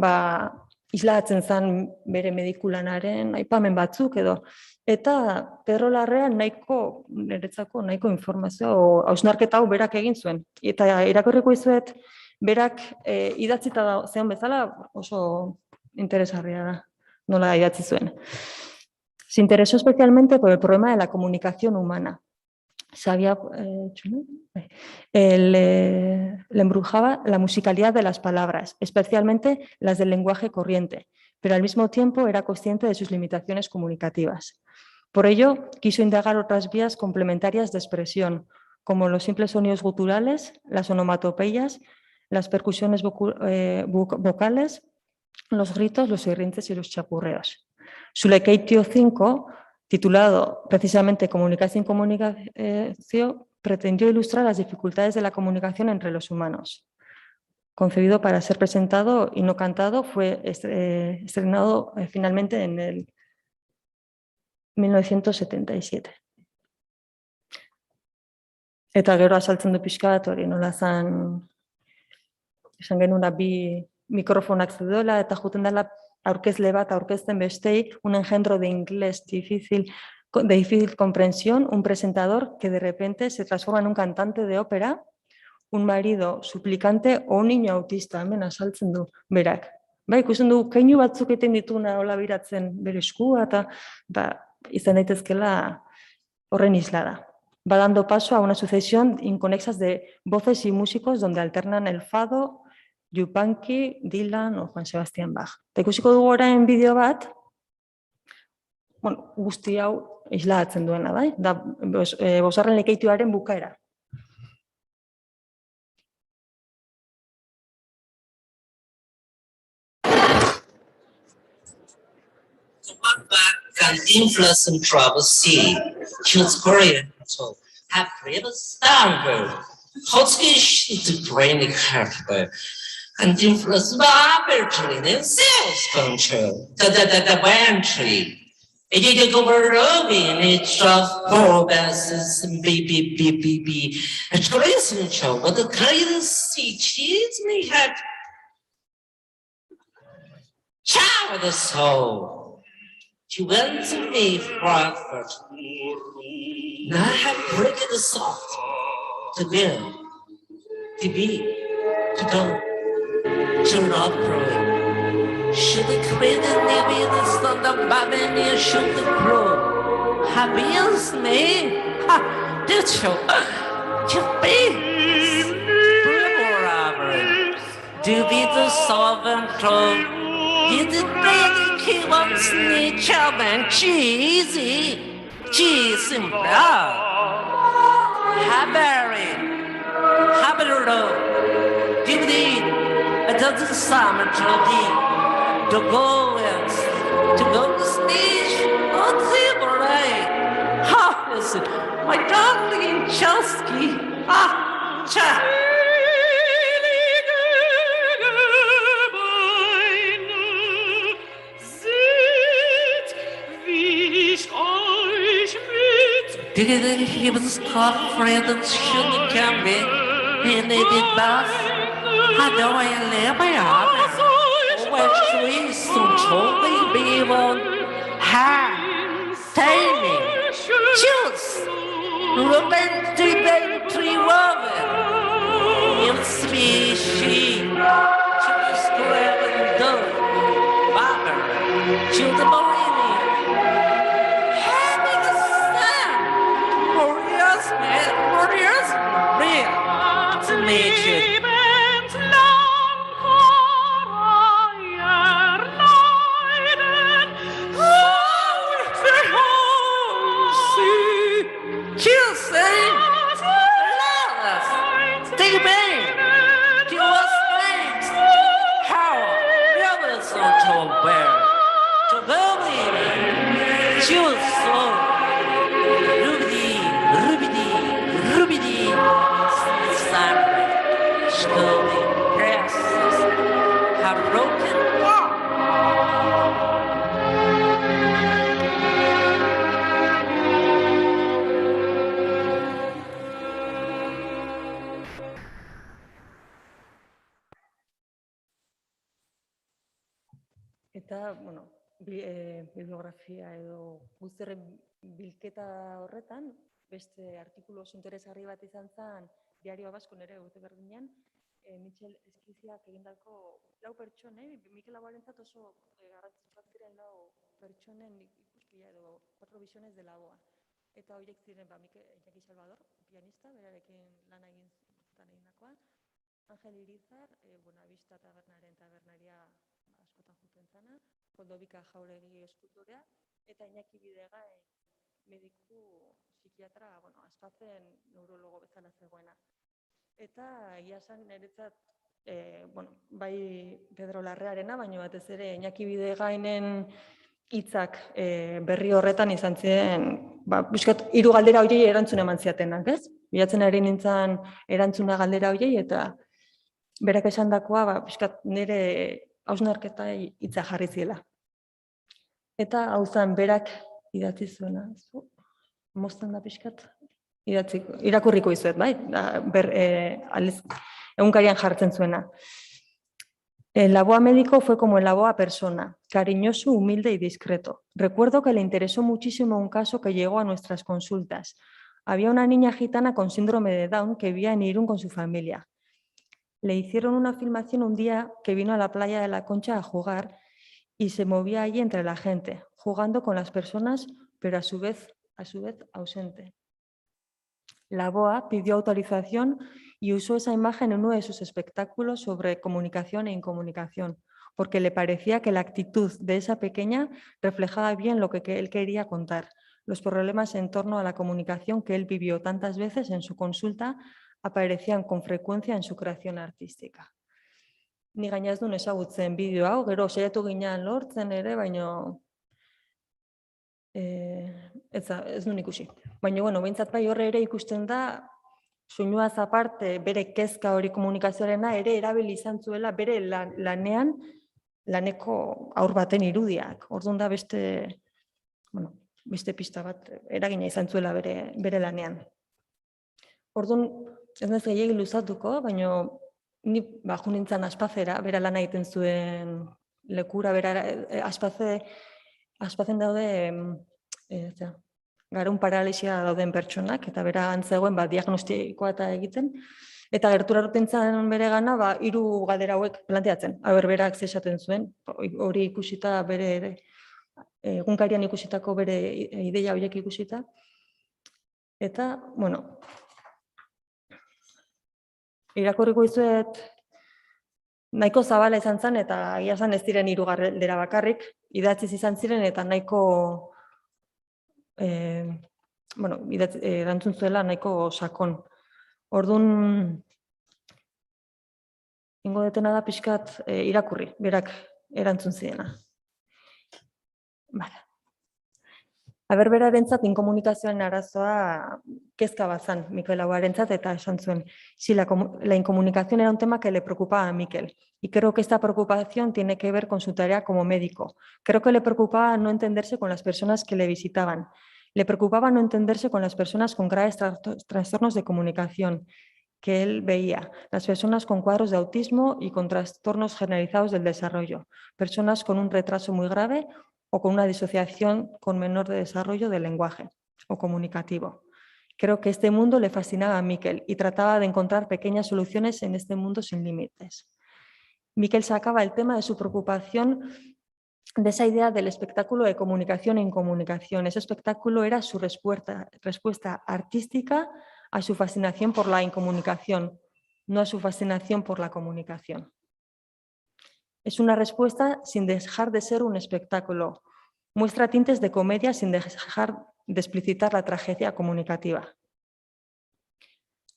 islatzen zen bere medikulanaren aipamen batzuk edo. Eta Pedro Larrea niretzako nahiko informazio, hausnarketa hau berak egin zuen. Eta irakurriko izuet, berak idatzita zeon bezala oso interesgarria da, nola idatzi zuen. Se interesó especialmente por el problema de la comunicación humana. Le embrujaba la musicalidad de las palabras, especialmente las del lenguaje corriente, pero al mismo tiempo era consciente de sus limitaciones comunicativas. Por ello, quiso indagar otras vías complementarias de expresión, como los simples sonidos guturales, las onomatopeyas, las percusiones vocales, los gritos, los irrintes y los chapurreos. Su Lekeitio 5, titulado precisamente Comunicación y Comunicación, pretendió ilustrar las dificultades de la comunicación entre los humanos. Concebido para ser presentado y no cantado, fue estrenado finalmente en el 1977. Eta gero azaltzen du pixkat, hori nola esan genuen bi mikrofonak zeudela, eta juten dela aurkezle bat aurkezten bestei, un engendro de inglés de difícil comprensión, un presentador que de repente se transforma en un cantante de ópera, un marido suplicante o un niño autista, hemen azaltzen du berak. Ikusten du, keinu batzuk egiten dituna hola biratzen bere eskua, eta izan daitezkela horren isla da. Va dando paso a una sucesión inconexas de voces y músicos donde alternan el fado, Yupanqui, Dylan o Juan Sebastián Bach. Eta ikusiko dugu orain bideo bat, guzti hau islatzen duena, bai? Da, Bosgarren lekeituaren bukaera. influence and trouble see. Choose Korean to have created stronger. Hotskish to brain the character. And influence arbitrarily themselves control. The entry. It is overloving each of provinces and B. A tourism show, but the currency cheese may have shower the soul. She went to me Frankfurt. Now I have breaking the soft to build, to be, to go. Turn off growing. Should the create maybe the sun of Babylon should the grow. Habians me? Ha! Did you? To be do be the sovereign throne. You did really keep on snitch up and cheesy. Cheese and blood. Habari. Habaro. Do the it doesn't summer to go and to go to stage on zebra. Ha! Listen, my darling Chelsea. Ah, cha. Did he was caught friend and shouldn't come be? And they did both. I know I live my arm. When she so totally be one. Ha! Tiny! Choose! Romantic tree woman! In species! Choose grab and do. Barber! Choose the Morini! Having a son! Glorious man! Glorious man! To nature! Eta, bueno, bibliografia edo guztiaren bilketa horretan, beste artikulu oso interesgarri bat izan zen, Diario Basko nere urte berdinean, Michel Esquiziak egindako lau pertsonei, Mikel Laboarentzat oso garrantzitsuak ziren lau pertsonen ikuspila edo 4 visiones de Laboa. Eta horiek ziren, Iñaki Salvador, pianista, berarekin lan egindakoa, Angel Irizar, Buenavista tabernaren tabernaria askotan juten zana, Koldobika Jauregi eskultorea, eta Iñaki Bidegain mediku psikiatra, askatzen neurologo bezala zegoena. Eta egia esan niretzat, bai Pedro Larrearena, baina batez ere Iñaki Bidegainen hitzak berri horretan izan ziren, buskat 3 galdera horiei erantzun eman ziatenak, ez? Bilatzen ari nintzen erantzuna galdera horiei, eta berak esandakoa, buskat nire hausnarketa hitza jarri ziela. Eta hau zen berak idatzi zuena. Mozten da pixkat? Irakurriko izuet, bai? Egunkarian jartzen zuena. El Laboa médico fue como el Laboa persona, cariñoso, humilde y discreto. Recuerdo que le interesó muchísimo un caso que llegó a nuestras consultas. Había una niña gitana con síndrome de Down que vivía en Irún con su familia. Le hicieron una filmación un día que vino a la playa de la Concha a jugar y se movía allí entre la gente, jugando con las personas, pero a su vez ausente. Laboa pidió autorización y usó esa imagen en uno de sus espectáculos sobre comunicación e incomunicación, porque le parecía que la actitud de esa pequeña reflejaba bien lo que él quería contar, los problemas en torno a la comunicación que él vivió tantas veces en su consulta aparecían con frecuencia en su creación artística. Ni gaina ez duen ezagutzen bideo hau, gero saiatu ginean lortzen ere, baina ez nuen ikusi. Baina, bueno, behintzat bai horre ere ikusten da, soinuaz aparte, bere kezka hori komunikazioarena ere erabili izan zuela bere lanean, laneko haur baten irudiak. Orduan da beste pista bat eragina izan zuela bere lanean. Orduan, ez naiz gehiegi luzatuko, baina ni jo nintzen Aspazera, bera lana egiten zuen lekura, bera Aspazen daude garun paralisia dauden pertsonak, eta bera antzegoen diagnostikoa eta egiten, eta gerturatu zen bere gana, 3 galdera hauek planteatzen. Berak esaten zuen, hori ikusita bere egunkarian ikusitako bere ideia horiek ikusita. Eta, bueno, irakurriko izuet nahiko zabala izan zen, eta agia zen ez diren 3 galdera bakarrik, idatziz izan ziren, eta nahiko erantzun zuela nahiko sakon. Orduan, ingo detena da pixkat irakurri, berak erantzun ziena. Berarentzat inkomunikazioaren arazoa kezka bat zen Mikel Lauarentzat, eta esan zuen, si la incomunicación era un tema que le preocupaba a Mikel, y creo que esta preocupación tiene que ver con su tarea como médico. Creo que le preocupaba no entenderse con las personas que le visitaban. Le preocupaba no entenderse con las personas con graves trastornos de comunicación que él veía, las personas con cuadros de autismo y con trastornos generalizados del desarrollo, personas con un retraso muy grave o con una disociación con menor desarrollo del lenguaje o comunicativo. Creo que este mundo le fascinaba a Mikel y trataba de encontrar pequeñas soluciones en este mundo sin límites. Mikel sacaba el tema de su preocupación de esa idea del espectáculo de comunicación en comunicación. Ese espectáculo era su respuesta artística a su fascinación por la incomunicación, no a su fascinación por la comunicación. Es una respuesta sin dejar de ser un espectáculo. Muestra tintes de comedia sin dejar de explicitar la tragedia comunicativa.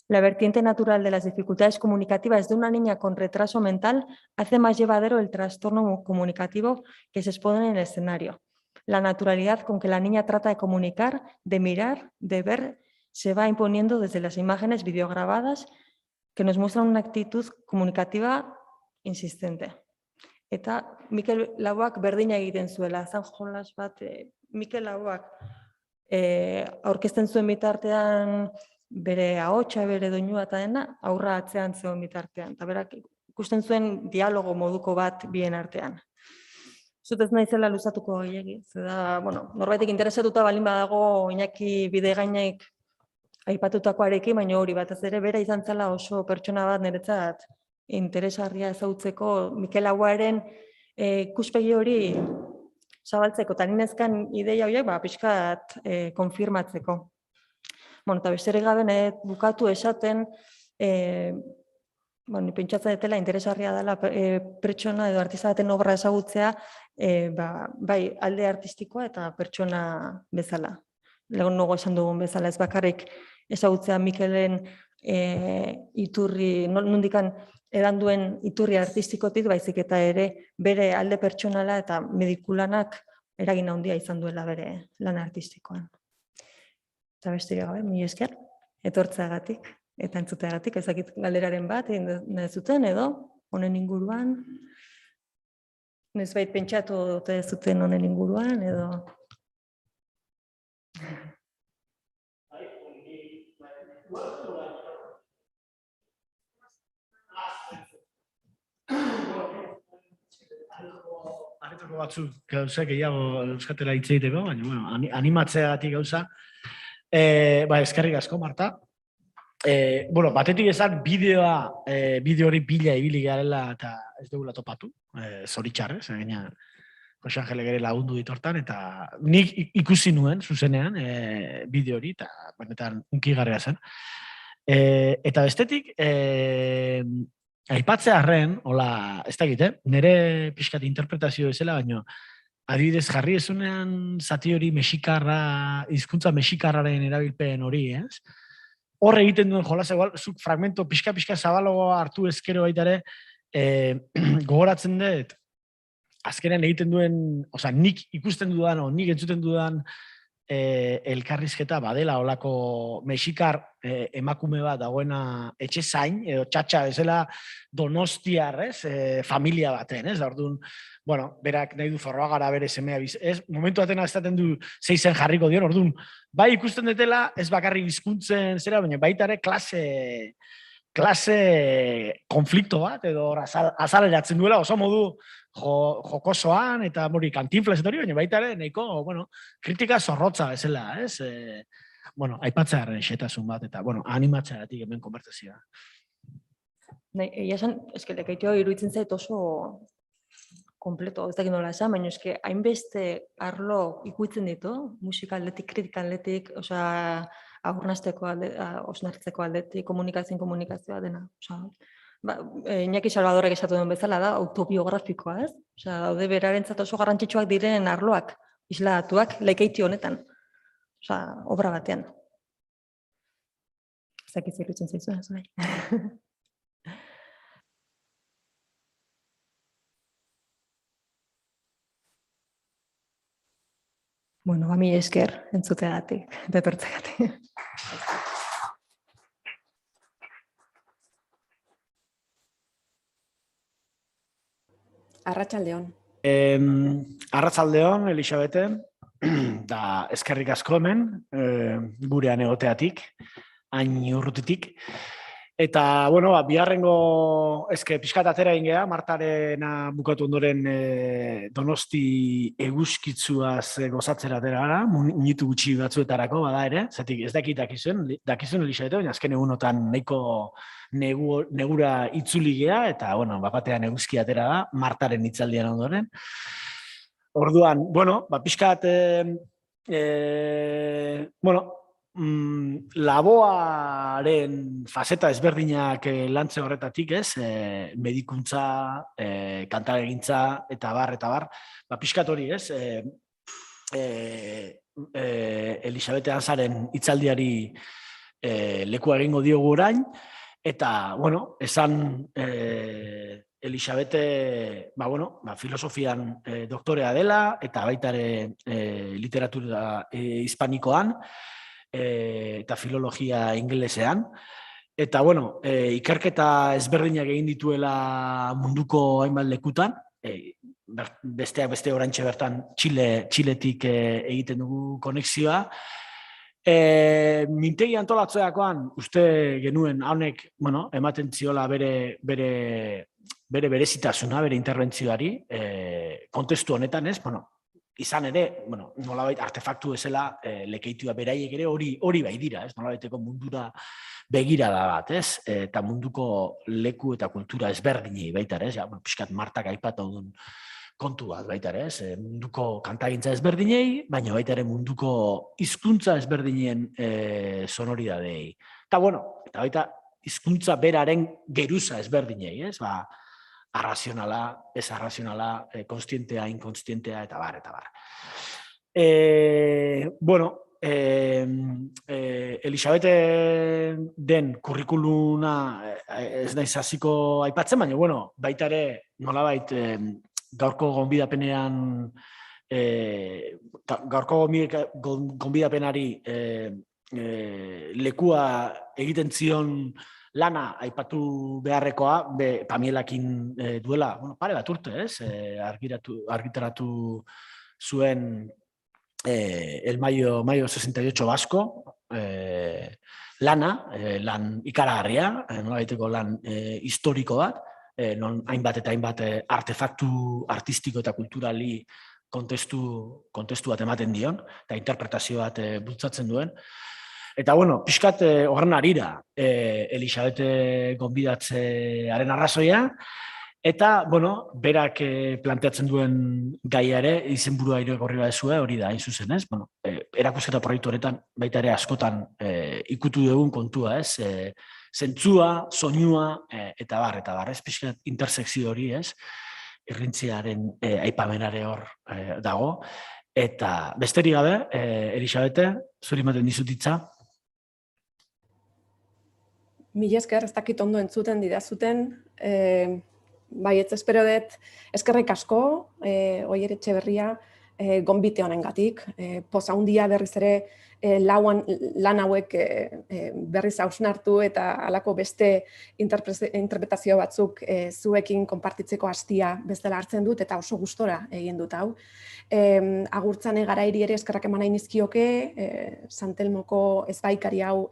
La vertiente natural de las dificultades comunicativas de una niña con retraso mental hace más llevadero el trastorno comunicativo que se expone en el escenario. La naturalidad con que la niña trata de comunicar, de mirar, de ver, se va imponiendo desde las imágenes videograbadas que nos muestran una actitud comunicativa insistente. Eta Mikel Lauak berdina egiten zuela, zan jolas bat, Mikel Lauak aurkezten zuen bitartean bere ahotsa, bere doinua eta dena, aurra atzean zegoen bitartean. Eta berak ikusten zuen dialogo moduko bat bien artean. Zut ez naizela luzatuko gehiegi. Zeda, norbaitek interesatuta balin badago Iñaki Bidegainek aipatutakoarekin, baina hori batez ere bera izan zela oso pertsona bat niretzat interesgarria ezagutzeko Mikel Lauaren ikuspegi hori zabaltzeko, eta ninezkan ideia horiek pixkat konfirmatzeko. Eta besterik gabe bukatu esaten, pentsatzen dutela interesgarria dela pertsona edo artista baten obra ezagutzea, bai alde artistikoa eta pertsona bezala. Lehenago esan dugun bezala, ez bakarrik ezagutzea Mikelen iturri, nondikan edan duen iturri artistikotik, baizik eta ere bere alde pertsonala eta medikulanak eragin handia izan duela bere lan artistikoan. Eta besterik gabe, mila esker, etortzeagatik eta entzuteagatik, ezakit galderaren bat, nahi zuten edo, honen inguruan, nezbait pentsatu dute zuten honen inguruan edo... Aretako batzuk gauza gehiago euskatela hitz egiteko, baina animatzeagatik gauza. Eskerrik asko, Marta. Batetik esan bideo hori bila ibili garela eta ez dugula topatu, zoritxarrez, gaina Jose Angele gere lagundu ditortan, eta nik ikusi nuen, zuzenean, bideo hori, eta benetan unkigarria zen. Eta bestetik, aipatzea arren, hola, ez da egite, nire pixkat interpretazio bezala, baina adibidez jarri ezunean zati hori mexikarra, hizkuntza mexikarraren erabilpen hori, ez? Hor egiten duen jolas, igual, zuk fragmento pixka zabalagoa hartu ezkero baita ere, gogoratzen dut, azkenean egiten duen, nik ikusten dudan, o nik entzuten dudan elkarrizketa badela olako mexikar emakume bat dagoena etxe zain, edo txatxa bezala donostiar, familia baten, da orduan, bueno, berak nahi du Forroagara bere semea momentu atena estaten du zeizen jarriko dion, orduan, bai ikusten detela, ez bakarrik hizkuntzen zera, baina baita ere klase konflikto bat, edo azaleratzen duela, oso modu jokosoan, eta Cantinflas eta hori, baina baita ere, nahiko, kritika zorrotza bezala, aipatzearen xetasun bat, eta, animatzeagatik hemen konbertsazioa. Egia esan, lekaitio iruditzen zait oso kompleto, ez dakit nola esan, baina hainbeste arlo ikutzen ditu, musika aldetik, kritika aldetik, aurnazteko osnartzeko aldetik, komunikazioa dena. Iñaki Salvadorrek esatu duen bezala da, autobiografikoa, ez? Daude berarentzat oso garrantzitsuak diren arloak, isladatuak, lekeitio honetan. Obra batean. Ez dakit iruditzen zaizuen, ez bai. Bueno, mi esker entzuteagatik, betortzeagatik. Arratsaldeon. Arratsaldeon, Elisabete, da eskerrik asko hemen, gurean egoteatik, hain urrutitik. Eta, biharrengo pixkat atera egin geha, Martarena bukatu ondoren Donosti eguzkitzuaz gozatzera atera gara, minutu gutxi batzuetarako bada ere, zetik ez dakizun Elisabete, baina azken egunotan nahiko negura itzuli geha, eta, bapatean eguzki atera da, Martaren hitzaldian ondoren. Orduan, pixkat, laboaren faceta ezberdinak lantze horretatik, medikuntza, kantaregintza, eta bar, pixkat hori, Elisabete Anzaren hitzaldiari lekua egingo diogu orain, eta, esan Elisabete, filosofian doktorea dela, eta baita ere literatura hispanikoan, eta filologia ingelesean. Eta, ikerketa ezberdinak egin dituela munduko hainbat lekutan, besteak beste oraintxe bertan Txiletik egiten dugu konexioa. Mintegi antolatzeakoan uste genuen honek, ematen ziola bere berezitasuna, bere interbentzioari, kontestu honetan, izan ere, nolabait artefaktu bezala lekeitua beraiek ere hori bai dira, nolabaiteko mundura begirada bat, eta munduko leku eta kultura ezberdinei baita ere, pixkat Martak aipatu duen kontu bat baita ere, munduko kantagintza ezberdinei, baina baita ere munduko hizkuntza ezberdinen sonoridadei. Eta baita hizkuntza beraren geruza ezberdinei, arrazionala, ez arrazionala, konstientea, inkonstientea, eta bar. Elisabete den kurrikuluna ez naiz hasiko aipatzen, baina, baita ere, nolabait, gaurko gonbidapenari lekua egiten zion lana aipatu beharrekoa, Pamielakin duela, pare bat urte, argitaratu zuen el mayo 68 vasco, lan ikaragarria, nolabaiteko lan historiko bat, non hainbat eta hainbat artefaktu artistiko eta kulturali kontestu bat ematen dion, eta interpretazio bat bultzatzen duen. Eta, pixkat horren arira Elisabete gonbidatzearen arrazoia, eta, berak planteatzen duen gaia ere, izenburua irakurri badezue, hori da, hain zuzen, erakusketa proiektu horretan, baita ere askotan ikutu dugun kontua, zentzua, soinua, eta bar, pixkat intersekzio hori, irrintziaren aipamenare hor dago, eta besterik gabe, Elisabete, zuri ematen dizutitza. Mila esker, ez dakit ondo entzuten didazuten, Baietz, espero dut, eskerrik asko, Oier Etxeberria, gonbite honengatik. Poza handia berriz ere lan hauek berriz hausnartu eta halako beste interpretazio batzuk zuekin konpartitzeko hastia bezala hartzen dut eta oso gustora egin dut hau. Agurtzane Garairi ere eskerrak eman nahi nizkioke, Santelmoko ezbaikari hau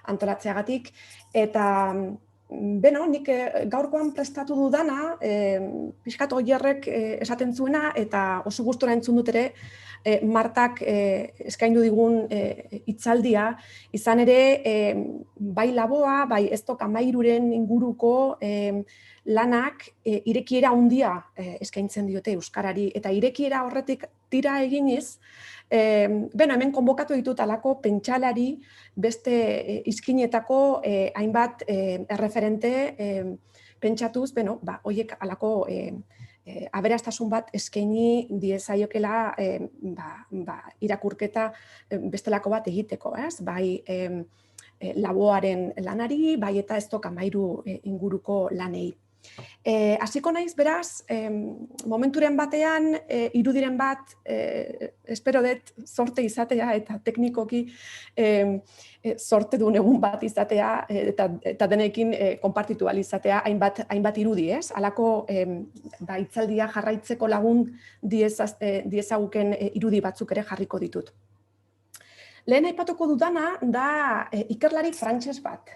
antolatzeagatik, eta beno, nik gaurkoan prestatu dudana, pixkat Oierrek esaten zuena, eta oso gustora entzun dut ere, Martak eskaindu digun hitzaldia, izan ere, bai Laboa, bai Eztok Amairuren inguruko lanak irekiera handia eskaintzen diote euskarari, eta irekiera horretik tira eginiz, hemen konbokatu ditut alako pentsalari beste izkinetako hainbat erreferente pentsatuz, horiek alako aberastasun bat eskaini diezaiokela irakurketa bestelako bat egiteko, bai Laboaren lanari, bai eta Eztok Amairu inguruko lanei. Hasiko naiz, beraz, momenturen batean, irudiren bat, espero dut zorte izatea eta teknikoki zorte duen egun bat izatea eta denekin konpartitu ahal izatea hainbat irudi, ez? Halako hitzaldia jarraitzeko lagun diezaguken irudi batzuk ere jarriko ditut. Lehen aipatuko dudana da ikerlari frantses bat,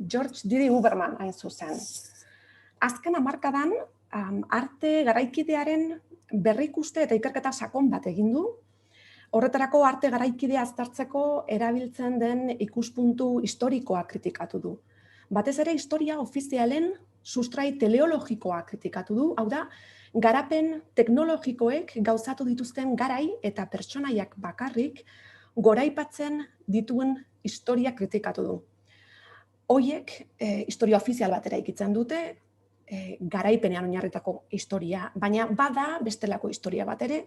George Didi Huberman hain zuzen. Azken hamarkadan arte garaikidearen berrikuste eta ikerketa sakon bat egin du. Horretarako arte garaikidea aztertzeko erabiltzen den ikuspuntu historikoa kritikatu du. Batez ere historia ofizialen sustrai teleologikoa kritikatu du, hau da, garapen teknologikoek gauzatu dituzten garai eta pertsonaiak bakarrik goraipatzen dituen historia kritikatu du. Hoiek historia ofizial bat eraikitzen dute, garaipenean oinarritako historia, baina bada bestelako historia bat ere,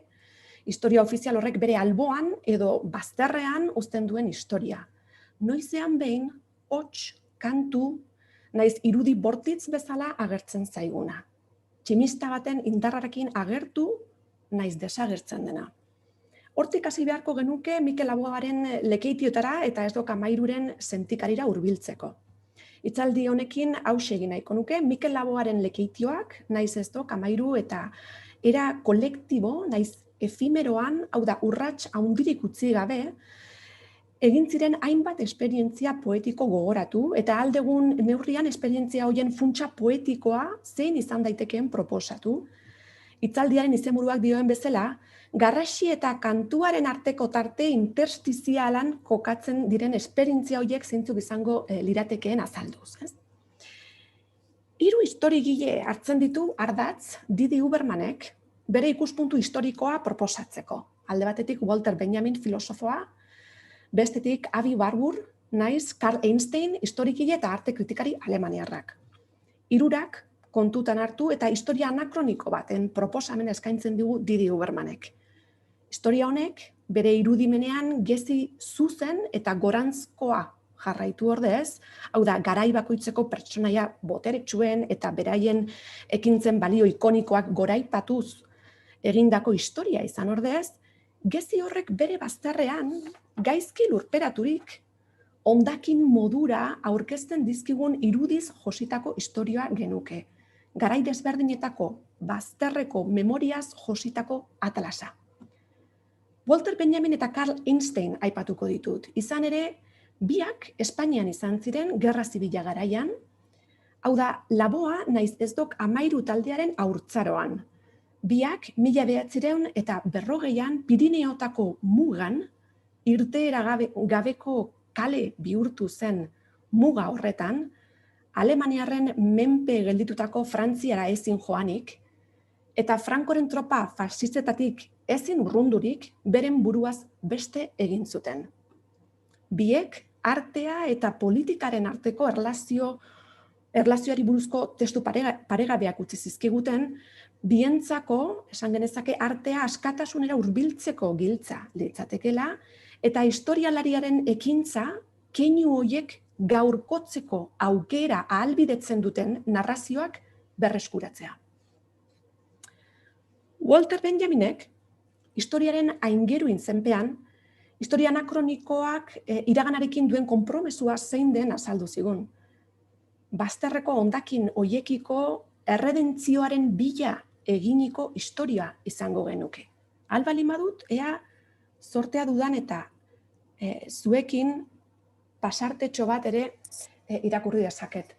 historia ofizial horrek bere alboan edo bazterrean uzten duen historia. Noizean behin, hots, kantu, naiz irudi bortitz bezala agertzen zaiguna. Tximista baten indarrarekin agertu, naiz desagertzen dena. Hortik hasi beharko genuke Mikel Laboaren lekeitiotara eta Eztok Amairuren sentikarira hurbiltzeko. Hitzaldi honekin hauxe egin nahiko nuke, Mikel Laboaren lekeitioak, naiz Eztok Amairu eta era kolektibo, naiz efimeroan, hau da, urrats handirik utzi gabe, egin ziren hainbat esperientzia poetiko gogoratu, eta aldegun neurrian esperientzia horien funtsa poetikoa zein izan daitekeen proposatu. Hitzaldiaren izenburuak dioen bezala, garrasi eta kantuaren arteko tarte interstizialan kokatzen diren esperientzia horiek zeintzuk izango liratekeen azalduz. Hiru historigile hartzen ditu ardatz Didi Hubermanek bere ikuspuntu historikoa proposatzeko. Alde batetik Walter Benjamin filosofoa, bestetik Avi Warburg, naiz Karl Einstein historigile eta arte kritikari alemaniarrak. Hirurak kontutan hartu eta historia anakroniko baten proposamen eskaintzen digu Didi Hubermanek. Historia honek bere irudimenean gezi zuzen eta gorantzkoa jarraitu ordez, hau da, garai bakoitzeko pertsonaia boteretsuen eta beraien ekintzen balio ikonikoak goraipatuz egindako historia izan ordez, gezi horrek bere bazterrean gaizki lurperaturik hondakin modura aurkezten dizkigun irudiz jositako historia genuke. Garai desberdinetako bazterreko memoriaz jositako atlasa. Walter Benjamin eta Karl Einstein aipatuko ditut. Izan ere, biak Espainian izan ziren gerra zibila garaian, hau da, Laboa naiz Eztok Amairu taldearen haurtzaroan. Biak 1900 eta 1940 Pirineotako mugan, irteera gabeko kale bihurtu zen muga horretan, Alemaniarren menpe gelditutako Frantziara ezin joanik, eta Frankoren tropa fasistetatik ezin urrundurik beren buruaz beste egin zuten. Biek artea eta politikaren arteko erlazioari buruzko testu paregabeak utzi zizkiguten, bientzako, esan genezake, artea askatasunera hurbiltzeko giltza litzatekela, eta historialariaren ekintza keinu horiek gaurkotzeko aukera ahalbidetzen duten narrazioak berreskuratzea. Walter Benjaminek, historiaren aingeru izenpean, historia anakronikoak iraganarekin duen konpromesua zein den azaldu zigun. Bazterreko hondakin hoiekiko erredentzioaren bila eginiko historia izango genuke. Albali madut, ea zortea dudan eta zuekin pasartetxo bat ere irakurri dezaket.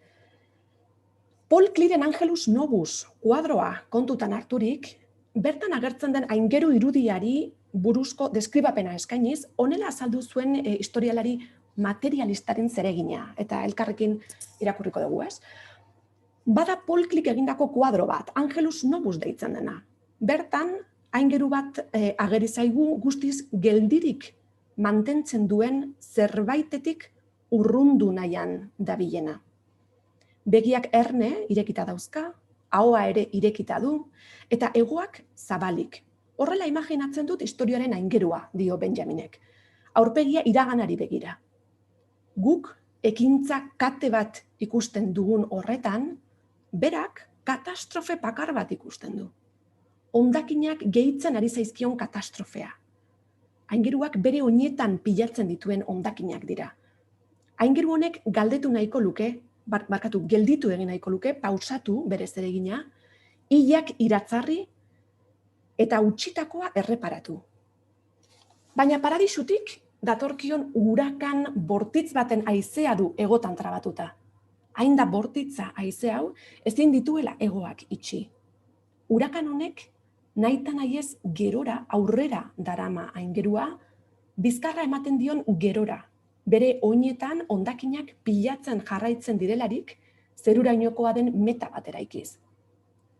Paul Cliren Angelus Novus kuadroa kontutan harturik, bertan agertzen den aingeru irudiari buruzko deskribapena eskainiz, honela azaldu zuen historialari materialistaren zeregina, eta elkarrekin irakurriko dugu, ez? Bada Paul Klik egindako kuadro bat, Angelus Novus deitzen dena. Bertan, aingeru bat ageri zaigu guztiz geldirik mantentzen duen zerbaitetik urrundu nahian dabilena. Begiak erne irekita dauzka, ahoa ere irekita du, eta hegoak zabalik. Horrela imaginatzen dut historiaren aingerua, dio Benjaminek. Aurpegia iraganari begira. Guk ekintza kate bat ikusten dugun horretan, berak katastrofe bakar bat ikusten du. Hondakinak gehitzen ari zaizkion katastrofea. Aingeruak bere oinetan pilatzen dituen hondakinak dira. Aingeru honek galdetu nahiko luke, gelditu egin nahiko luke, pausatu bere zeregina, hilak iratzarri eta utzitakoa erreparatu. Baina paradisutik datorkion urakan bortitz baten haizea du hegotan trabatuta. Hain da bortitza haize hau ezin dituela hegoak itxi. Urakan honek nahita nahiez gerora aurrera darama aingerua, bizkarra ematen dion gerora. Bere oinetan hondakinak pilatzen jarraitzen direlarik, zerurainokoa den meta bat eraikiz.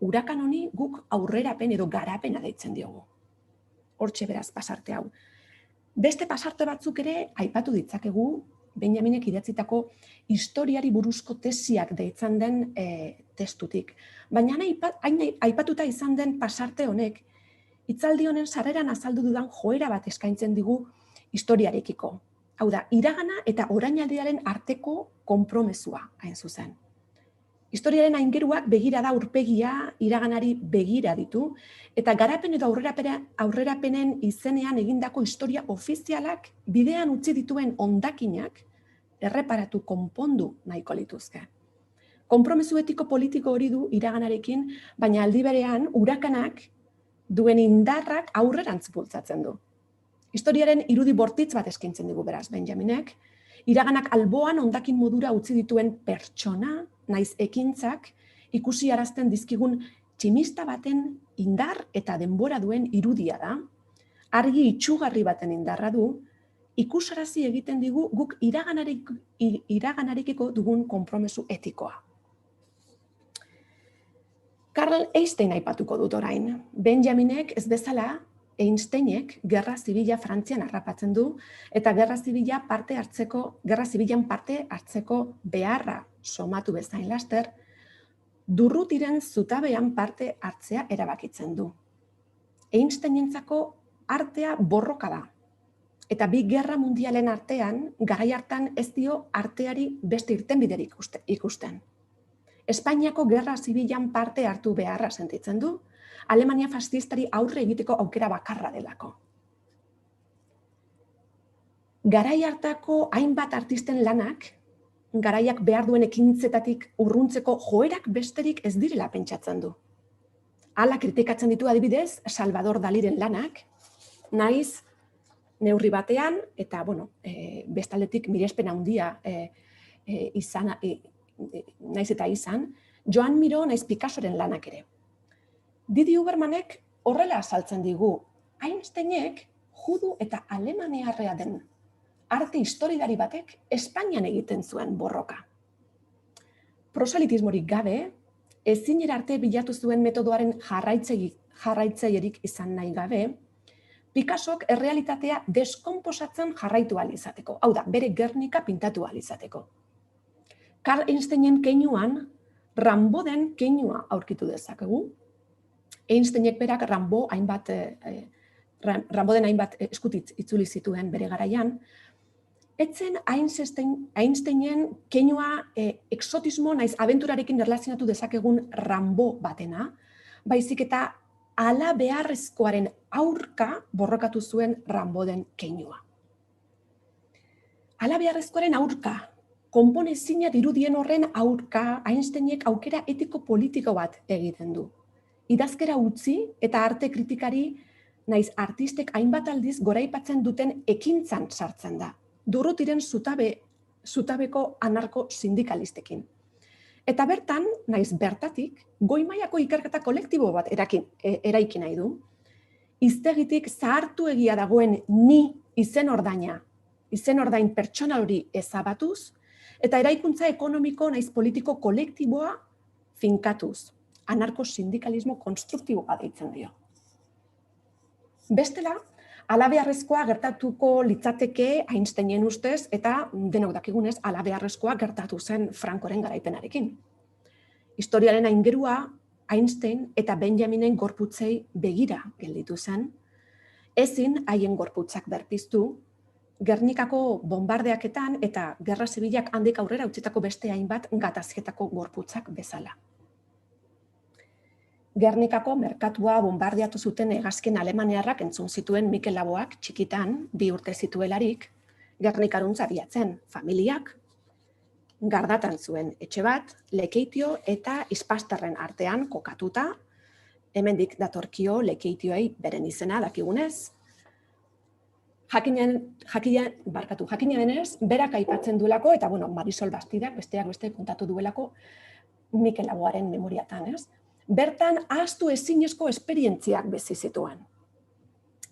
Urakan honi guk aurrerapen edo garapena deitzen diogu. Hortxe beraz pasarte hau. Beste pasarte batzuk ere aipatu ditzakegu Benjaminek idatzitako historiari buruzko tesiak deitzen den testutik. Baina aipatuta izan den pasarte honek, hitzaldi honen sarreran azaldu dudan joera bat eskaintzen digu historiarekiko. Hau da, iragana eta orainaldiaren arteko konpromesua hain zuzen. Historiaren aingeruak begira da aurpegia, iraganari begira ditu, eta garapen edo aurrerapenen izenean egindako historia ofizialak bidean utzi dituen hondakinak erreparatu konpondu nahiko lituzke. Konpromesu etiko politiko hori du iraganarekin, baina aldi berean urakanak duen indarrak aurrerantz bultzatzen du. Historiaren irudi bortitz bat eskaintzen digu beraz Benjaminek, iraganak alboan hondakin modura utzi dituen pertsona, naiz ekintzak, ikusi arazten dizkigun tximista baten indar eta denbora duen irudia da, argi itsugarri baten indarra du, ikusarazi egiten digu guk iraganarekiko dugun konpromesu etikoa. Karl Einstein aipatuko dut orain. Benjaminek ez bezala Einsteinek Gerra Zibila Frantzian harrapatzen du eta Gerra Zibilan parte hartzeko beharra somatu bezain laster, Durrutiren zutabean parte hartzea erabakitzen du. Einsteinentzako artea borroka da. Eta bi gerra mundialen artean, garai hartan ez dio arteari beste irtenbiderik ikusten. Espainiako Gerra Zibilan parte hartu beharra sentitzen du, Alemania faxistari aurre egiteko aukera bakarra delako. Garai hartako hainbat artisten lanak, garaiak behar duen ekintzetatik urruntzeko joerak besterik ez direla pentsatzen du. Hala kritikatzen ditu adibidez Salvador Daliren lanak, naiz neurri batean, eta bestaldetik mirespen handia naiz eta izan, Joan Miró naiz Picassoren lanak ere. Didi Hubermanek horrela azaltzen digu, Einsteinek judu eta alemaniarrea den arte historialari batek Espainian egiten zuen borroka. Proselitismorik gabe, ezinera arte bilatu zuen metodoaren jarraitzailerik izan nahi gabe, Picassok errealitatea deskonposatzen jarraitu ahal izateko, hau da, bere Gernika pintatu ahal izateko. Karl Einsteinen keinuan, Ramboden keinua aurkitu dezakegu. Einsteinek berak Ramboden hainbat eskutitz itzuli zituen bere garaian, etzen Einsteinen keinua exotismo naiz abenturarekin erlazionatu dezakegun Rambo batena, baizik eta ala beharrezkoaren aurka borrokatu zuen Ramboden keinua. Ala beharrezkoaren aurka, konponezina dirudien horren aurka, Einsteinek aukera etiko-politiko bat egiten du. Idazkera utzi eta arte kritikari naiz artistek hainbat aldiz goraipatzen duten ekintzan sartzen da. Durrutiren zutabeko anarko-sindikalistekin. Eta bertan, naiz bertatik, goi-mailako ikerketa kolektibo bat eraiki nahi du. Hiztegitik zahartu egia dagoen ni izen ordain pertsonal hori ezabatuz, eta eraikuntza ekonomiko naiz politiko kolektiboa finkatuz. Anarko-sindikalismo konstruktiboa deitzen dio. Bestela, alabeharrezkoa gertatuko litzateke Einsteinen ustez eta denok dakigunez alabeharrezkoa gertatu zen Francoren garaipenarekin. Historiaren aingerua Einstein eta Benjaminen gorputzei begira gelditu zen, ezin haien gorputzak berpiztu, Gernikako bombardeaketan eta Gerra Zibilak handik aurrera utzitako beste hainbat gatazketako gorputzak bezala. Gernikako merkatua bombardeatu zuten hegazkin alemaniarrak entzun zituen Mikel Laboak txikitan 2 urte zituelarik, Gernikaruntza abiatzen familiak, gardatan zuen etxe bat, Lekeitio eta Ispasterren artean kokatuta, hemendik datorkio Lekeitioei beren izena dakigunez. Jakina denez, berak aipatzen duelako, eta Marisol Bastidak besteak beste kontatu duelako Mikel Laboaren memoriatan, ez? Bertan ahaztu ezinezko esperientziak bizi zituen.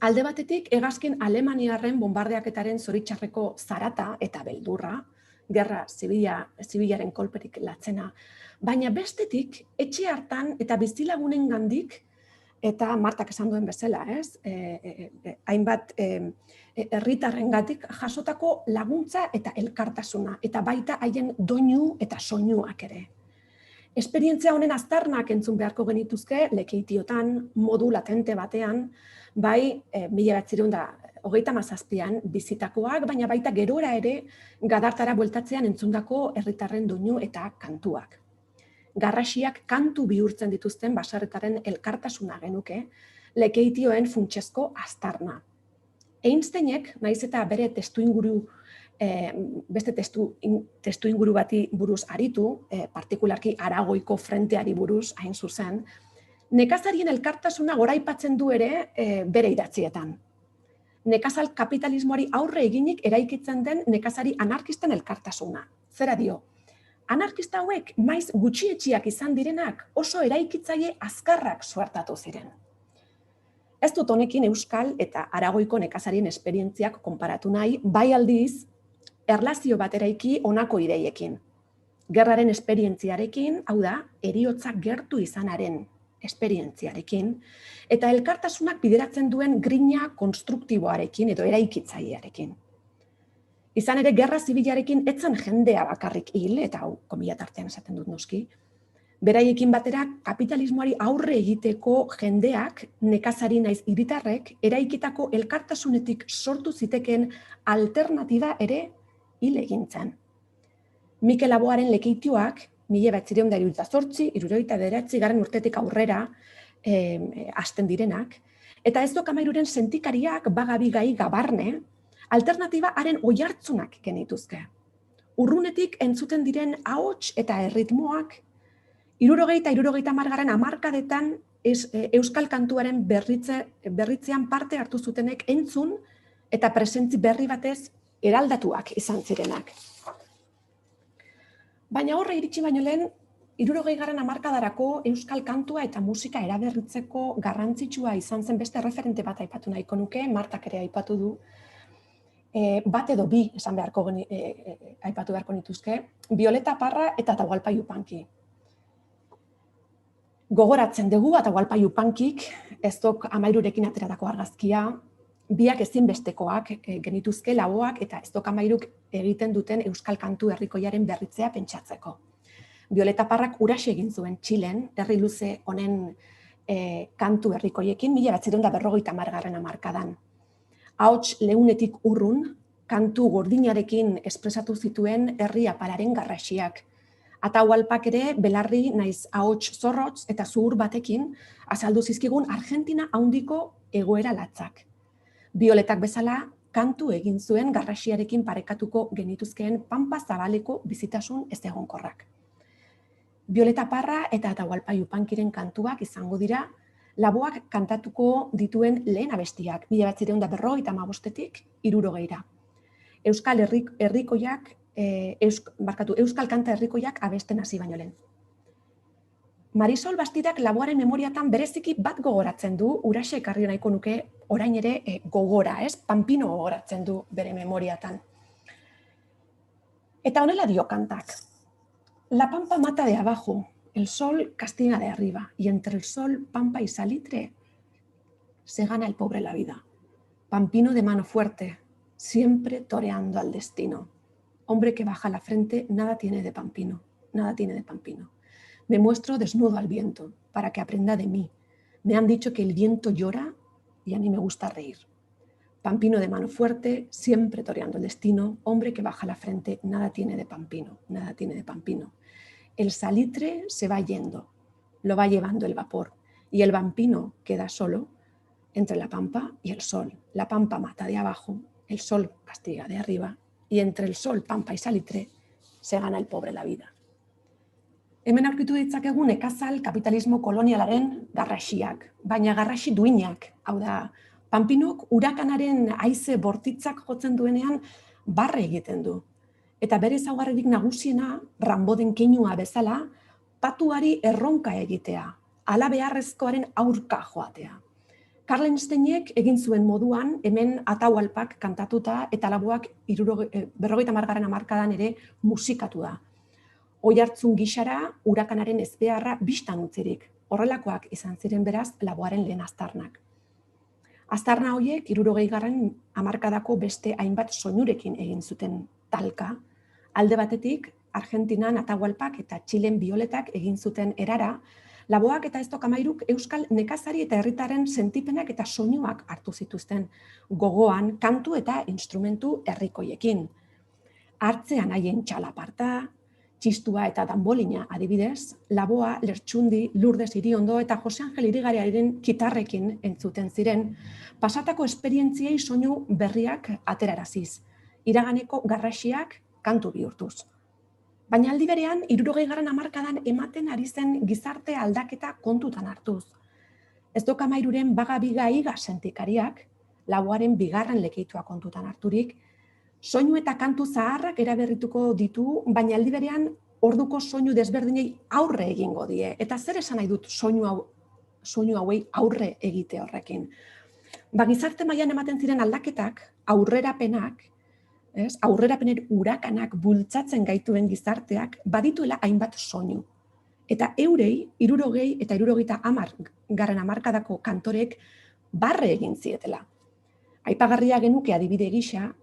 Alde batetik, hegazkin alemaniarren bombardeaketaren zoritxarreko zarata eta beldurra, Gerra Zibilaren kolperik latzena, baina bestetik, etxe hartan eta bizilagunen gandik, eta Martak esan duen bezala, ez? Hainbat herritarrengatik jasotako laguntza eta elkartasuna, eta baita haien doinu eta soinuak ere. Esperientzia honen aztarnak entzun beharko genituzke, Lekeitiotan, modu latente batean, bai 1937an bizitakoak, baina baita gerora ere Gadartara bueltatzean entzundako herritarren doinu eta kantuak. Garrasiak kantu bihurtzen dituzten baserritaren elkartasuna genuke, Lekeitioen funtsezko aztarna. Einsteinek, naiz eta bere beste testuinguru bati buruz aritu, partikularki Aragoiko frenteari buruz hain zuzen, nekazarien elkartasuna goraipatzen du ere bere idatzietan. Nekazal kapitalismoari aurre eginik eraikitzen den nekazari anarkisten elkartasuna. Zera dio, anarkista hauek maiz gutxietxiak izan direnak oso eraikitzaile azkarrak suertatu ziren. Ez dut honekin Euskal eta Aragoiko nekazarien esperientziak konparatu nahi, bai aldiz, erlazio bat eraiki honako ideiekin. Gerraren esperientziarekin, hau da, heriotza gertu izanaren esperientziarekin, eta elkartasunak bideratzen duen grina konstruktiboarekin edo eraikitzailearekin. Izan ere, Gerra Zibilarekin etzen jendea bakarrik hil, eta hau, komilatartean esaten dut noski, beraiekin batera kapitalismoari aurre egiteko jendeak, nekazari naiz hiritarrek, eraikitako elkartasunetik sortu zitekeen alternatiba ere hil egintzen. Mikel Laboaren Lekeitioak, 1968-1969 urtetik aurrera hasten direnak, eta Ez Amairuren sentikariak bagabigai gabarne, alternatiba haren oihartzunak genituzke. Urrunetik entzuten diren ahots eta erritmoak, 60-70 hamarkadetan euskal kantuaren berritzean parte hartu zutenek entzun eta presentzi berri batez eraldatuak izan zirenak. Baina horre iritsi baino lehen, 60 hamarkadarako euskal kantua eta musika eraberritzeko garrantzitsua izan zen beste referente bat aipatu nahiko nuke, Martak ere aipatu du, bat edo bi esan aipatu beharko nituzke, Violeta Parra eta Atahualpa Yupanqui. Gogoratzen dugu Atahualpa Yupanquik, Ez Amairurekin ateratako argazkia, biak ezinbestekoak genituzke Laboak eta Ez Amairuk egiten duten euskal kantu herrikoiaren berritzea pentsatzeko. Violeta Parrak huraxe egin zuen Txilen, herri luze honen kantu herrikoiekin, 1950 hamarkadan. Ahots leunetik urrun, kantu gordinarekin espresatu zituen herri apalaren garrasiak. Atahualpak ere belarri naiz ahots zorrotz eta zuhur batekin azaldu zizkigun Argentina handiko egoera latzak. Bioletak bezala kantu egin zuen garrasiarekin parekatuko genituzkeen pampa zabaleko bizitasun ezegonkorrak. Violeta Parra eta Atahualpa Yupanquiren kantuak izango dira laboak kantatuko dituen lehen abestiak, 1955-tik 60-ra. Euskal kanta herrikoiak abesten hasi baino lehen. Marisol Bastidak laboaren memoriatan bereziki bat gogoratzen du, huraxe ekarri nahiko nuke orain ere gogora, Pampino gogoratzen du bere memoriatan. Eta honela dio kantak. La pampa mata de abajo, el sol castiga de arriba, y entre el sol, pampa y salitre se gana el pobre la vida. Pampino de mano fuerte, siempre toreando al destino. Hombre que baja la frente, nada tiene de Pampino, nada tiene de Pampino. Me muestro desnudo al viento, para que aprenda de mí. Me han dicho que el viento llora y a mí me gusta reír. Pampino de mano fuerte, siempre toreando el destino. Hombre que baja la frente, nada tiene de Pampino, nada tiene de Pampino. El salitre se va yendo, lo va llevando el vapor, y el Pampino queda solo entre la pampa y el sol. La pampa mata de abajo, el sol castiga de arriba, y entre el sol, pampa y salitre se gana el pobre la vida. Hemen aurkitu ditzakegu nekazal kapitalismo kolonialaren garrasiak, baina garrasi duinak, hau da, Pampinok urakanaren haize bortitzak jotzen duenean barre egiten du. Eta bere ezaugarririk nagusiena, Ramboden keinua bezala, patuari erronka egitea, hala beharrezkoaren aurka joatea. Karlensteinek egin zuen moduan, hemen Atahualpak kantatuta eta laboak 50. hamarkadan ere musikatu da. Oihartzun gixara, urakanaren ezbeharra bistan utzirik. Horrelakoak izan ziren beraz laboaren lehen aztarnak. Aztarna horiek 60. hamarkadako beste hainbat soinurekin egin zuten talka. Alde batetik, Argentinan Atahualpak eta Txilen Bioletak egin zuten erara, laboak eta Estok Amairuk euskal nekazari eta herritaren sentipenak eta soinuak hartu zituzten gogoan kantu eta instrumentu herrikoiekin. Hartzean haien txalaparta, txistua eta danbolina adibidez, laboa, Lertxundi, Lourdes Iriondo eta Jose Angel Irigariaren kitarrekin entzuten ziren, pasatako esperientziei soinu berriak ateraraziz, iraganeko garrasiak kantu bihurtuz. Baina aldi berean, 60. hamarkadan ematen ari zen gizarte aldaketa kontutan hartuz. Estok Amairuren baga-biga iga sentikariak, laboaren bigarren lekeitua kontutan harturik, soinu eta kantu zaharrak eraberrituko ditu, baina aldi berean orduko soinu desberdinei aurre egingo die. Eta zer esan nahi dut soinu hauei aurre egite horrekin? Gizarte mailan ematen ziren aldaketak, aurrerapenak, aurrerapenen urakanak bultzatzen gaituen gizarteak badituela hainbat soinu. Eta eurei, 60 eta 70. hamarkadako kantorek barre egin zietela. Aipagarria genuke adibide gisa,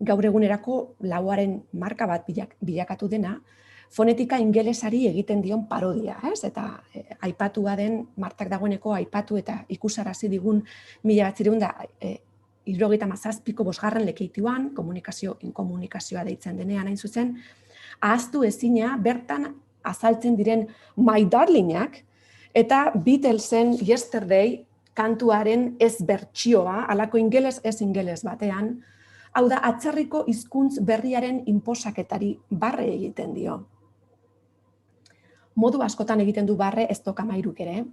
gaur egunerako laboaren marka bat bilakatu dena, fonetika ingelesari egiten dion parodia, eta aipatua den, Martak dagoeneko aipatu eta ikusarazi digun 1977ko 5. lekeituan, inkomunikazioa deitzen denean hain zuzen, ahaztu ezina bertan azaltzen diren My Darlingak eta Beatlesen Yesterday kantuaren ez bertsioa, halako ingeles ez ingeles batean, hau da atzerriko hizkuntz berriaren inposaketari barre egiten dio. Modu askotan egiten du barre Estok Amairuk ere,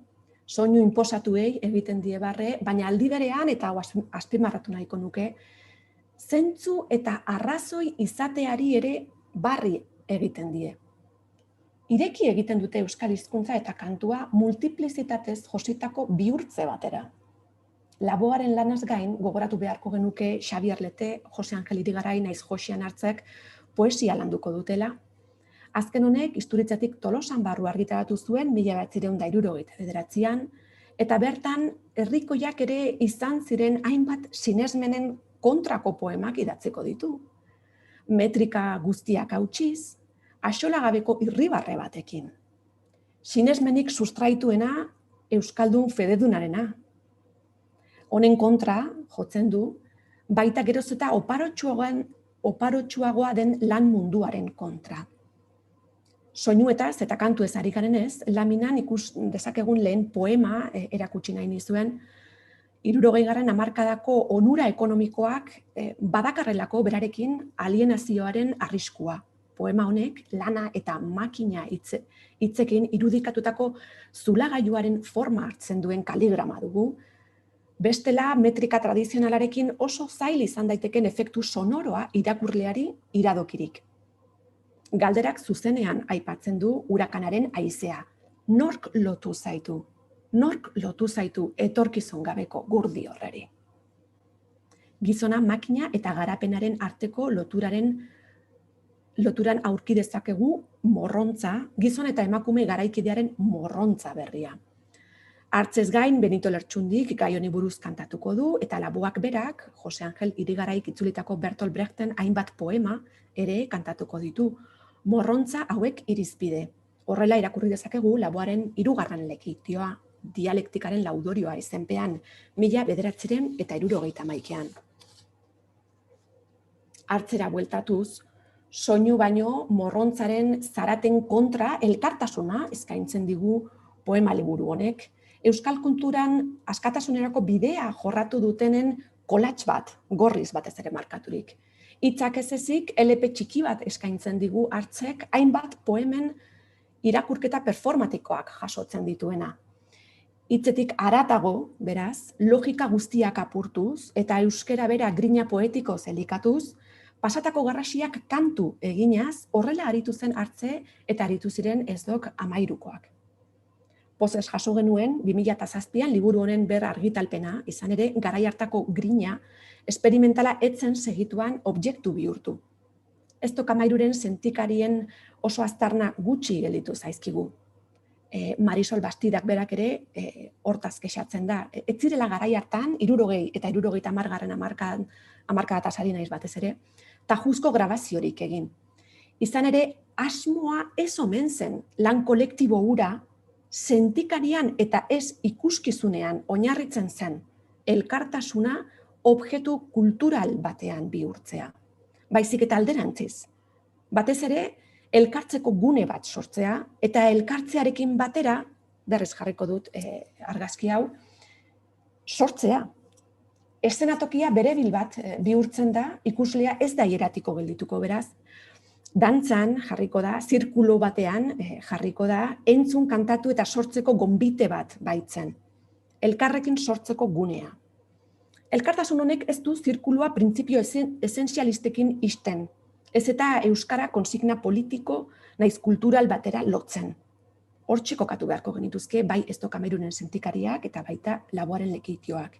soinu inposatuei egiten die barre, baina aldi berean, eta azpimarratu nahiko nuke, zentzu eta arrazoi izateari ere barri egiten die. Ireki egiten dute euskal hizkuntza eta kantua multiplizitatez jositako bihurtze batera. Laboaren lanaz gain, gogoratu beharko genuke Xabier Lete, Jose Angel Irigaray naiz Josean Hartzek poesia landuko dutela. Azken honek, Isturitzetik Tolosan barru argitaratu zuen 1969an, eta bertan herrikoiak ere izan ziren hainbat sinesmenen kontrako poemak idatziko ditu. Metrika guztiak hautsiz, axolagabeko irribarre batekin. Sinesmenik sustraituena euskaldun fededunarena. Honen kontra, jotzen du, baita geroz eta oparotsuagoan oparotsuagoa den lan munduaren kontra. Soinuetaz eta kantuez ari garenez, laminan ikus dezakegun lehen poema erakutsi nahi nizuen, 60. hamarkadako onura ekonomikoak badakarrelako berarekin alienazioaren arriskua. Poema honek lana eta makina hitzekin irudikatutako zulagailuaren forma hartzen duen kaligrama dugu. Bestela, metrika tradizionalarekin oso zail izan daiteken efektu sonoroa irakurleari iradokirik. Galderak zuzenean aipatzen du urakanaren haizea. Nork lotu zaitu? Nork lotu zaitu etorkizun gabeko gurdi horreri? Gizona makina eta garapenaren arteko loturan aurki dezakegu morrontza, gizon eta emakume garaikidearen morrontza berria. Hartzez gain, Benito Lertxundik gai honi buruz kantatuko du, eta Laboak berak, Jose Angel Irigaraik itzulitako Bertolt Brechten hainbat poema ere kantatuko ditu. Morrontza hauek irizpide. Horrela irakurri dezakegu Laboaren 3. lekitioa, dialektikaren laudorioa izenpean, 1971. Hartzera bueltatuz, soinu baino morrontzaren zaraten kontra elkartasuna eskaintzen digu poema liburu honek. Euskal kulturan askatasunerako bidea jorratu dutenen kolatx bat, gorriz batez ere markaturik. Hitzak ez ezik, LP txiki bat eskaintzen digu Hartzek hainbat poemen irakurketa performatikoak jasotzen dituena. Hitzetik haratago, beraz, logika guztiak apurtuz eta euskera bera grina poetiko zelikatuz, pasatako garrasiak kantu eginaz, horrela aritu zen Hartze eta aritu ziren Esdok 13koak. Pozez jaso genuen, 2007an liburu honen berra argitalpena, izan ere, garai hartako grina, esperimentala etzen segituan objektu bihurtu. Esdok 13ren sentikarien oso aztarna gutxi gelditu zaizkigu. Marisol Bastidak berak ere hortaz kexatzen da. Ez zirela garai hartan, 60 eta 70 hamarkadataz ari naiz batez ere, tajuzko grabaziorik egin. Izan ere, asmoa ez omen zen lan kolektibo hura sentikarian eta ez ikuskizunean oinarritzen zen elkartasuna objektu kultural batean bihurtzea. Baizik eta alderantziz. Batez ere, elkartzeko gune bat sortzea eta elkartzearekin batera, berriz jarriko dut argazki hau, sortzea. Eszenatokia berebil bat bihurtzen da, ikuslea ez da hieratiko geldituko beraz. Dantzan jarriko da, zirkulo batean jarriko da, entzun kantatu eta sortzeko gonbite bat baitzen. Elkarrekin sortzeko gunea. Elkartasun honek ez du zirkulua printzipio esentzialistekin isten. Ez eta euskara konsigna politiko naiz kultural batera lotzen. Hortxe kokatu beharko genituzke, bai Esdok 13ren sentikariak eta baita Laboaren lekitioak.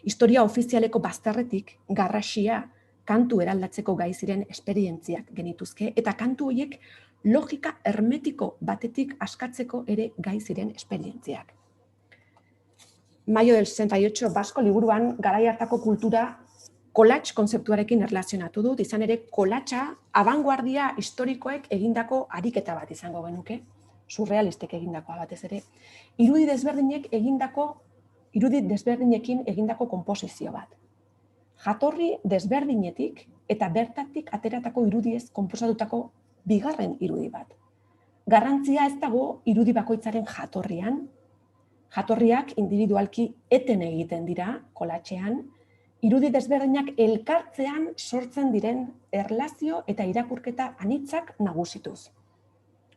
Historia ofizialeko bazterretik garrasia kantu eraldatzeko gai ziren esperientziak genituzke eta kantu horiek logika hermetiko batetik askatzeko ere gai ziren esperientziak. Mayo del 68 Basko liburuan garai hartako kultura kolatx konzeptuarekin erlazionatu dut, izan ere kolatxa abanguardia historikoek egindako ariketa bat izango genuke, surrealistek egindakoa batez ere, irudi desberdinekin egindako konposizio bat. Jatorri desberdinetik eta bertatik ateratako irudiez konposatutako bigarren irudi bat. Garrantzia ez dago irudi bakoitzaren jatorrian, jatorriak individualki eten egiten dira kolatxean, irudi desberdinak elkartzean sortzen diren erlazio eta irakurketa anitzak nagusituz.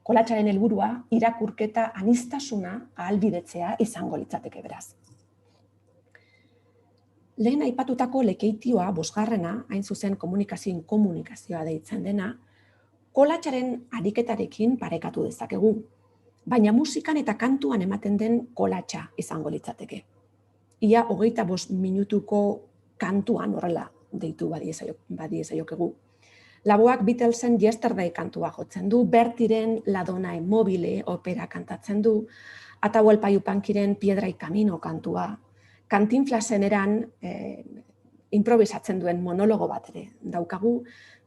Kolatxaren helburua irakurketa aniztasuna ahalbidetzea izango litzateke beraz. Lehen aipatutako lekeitioa, 5. hain zuzen komunikazioa deitzen dena, kolatxaren ariketarekin parekatu dezakegu, baina musikan eta kantuan ematen den kolatxa izango litzateke. Ia 25 minutuko kantuan horrela deitu badiezaiokegu. Laboak Beatlesen Yesterday kantua jotzen du, Bertiren La Donna e Mobile opera kantatzen du, Atahualpa Yupanquiren Piedra y Camino kantua, Cantinflasen eran improvisatzen duen monologo bat ere daukagu,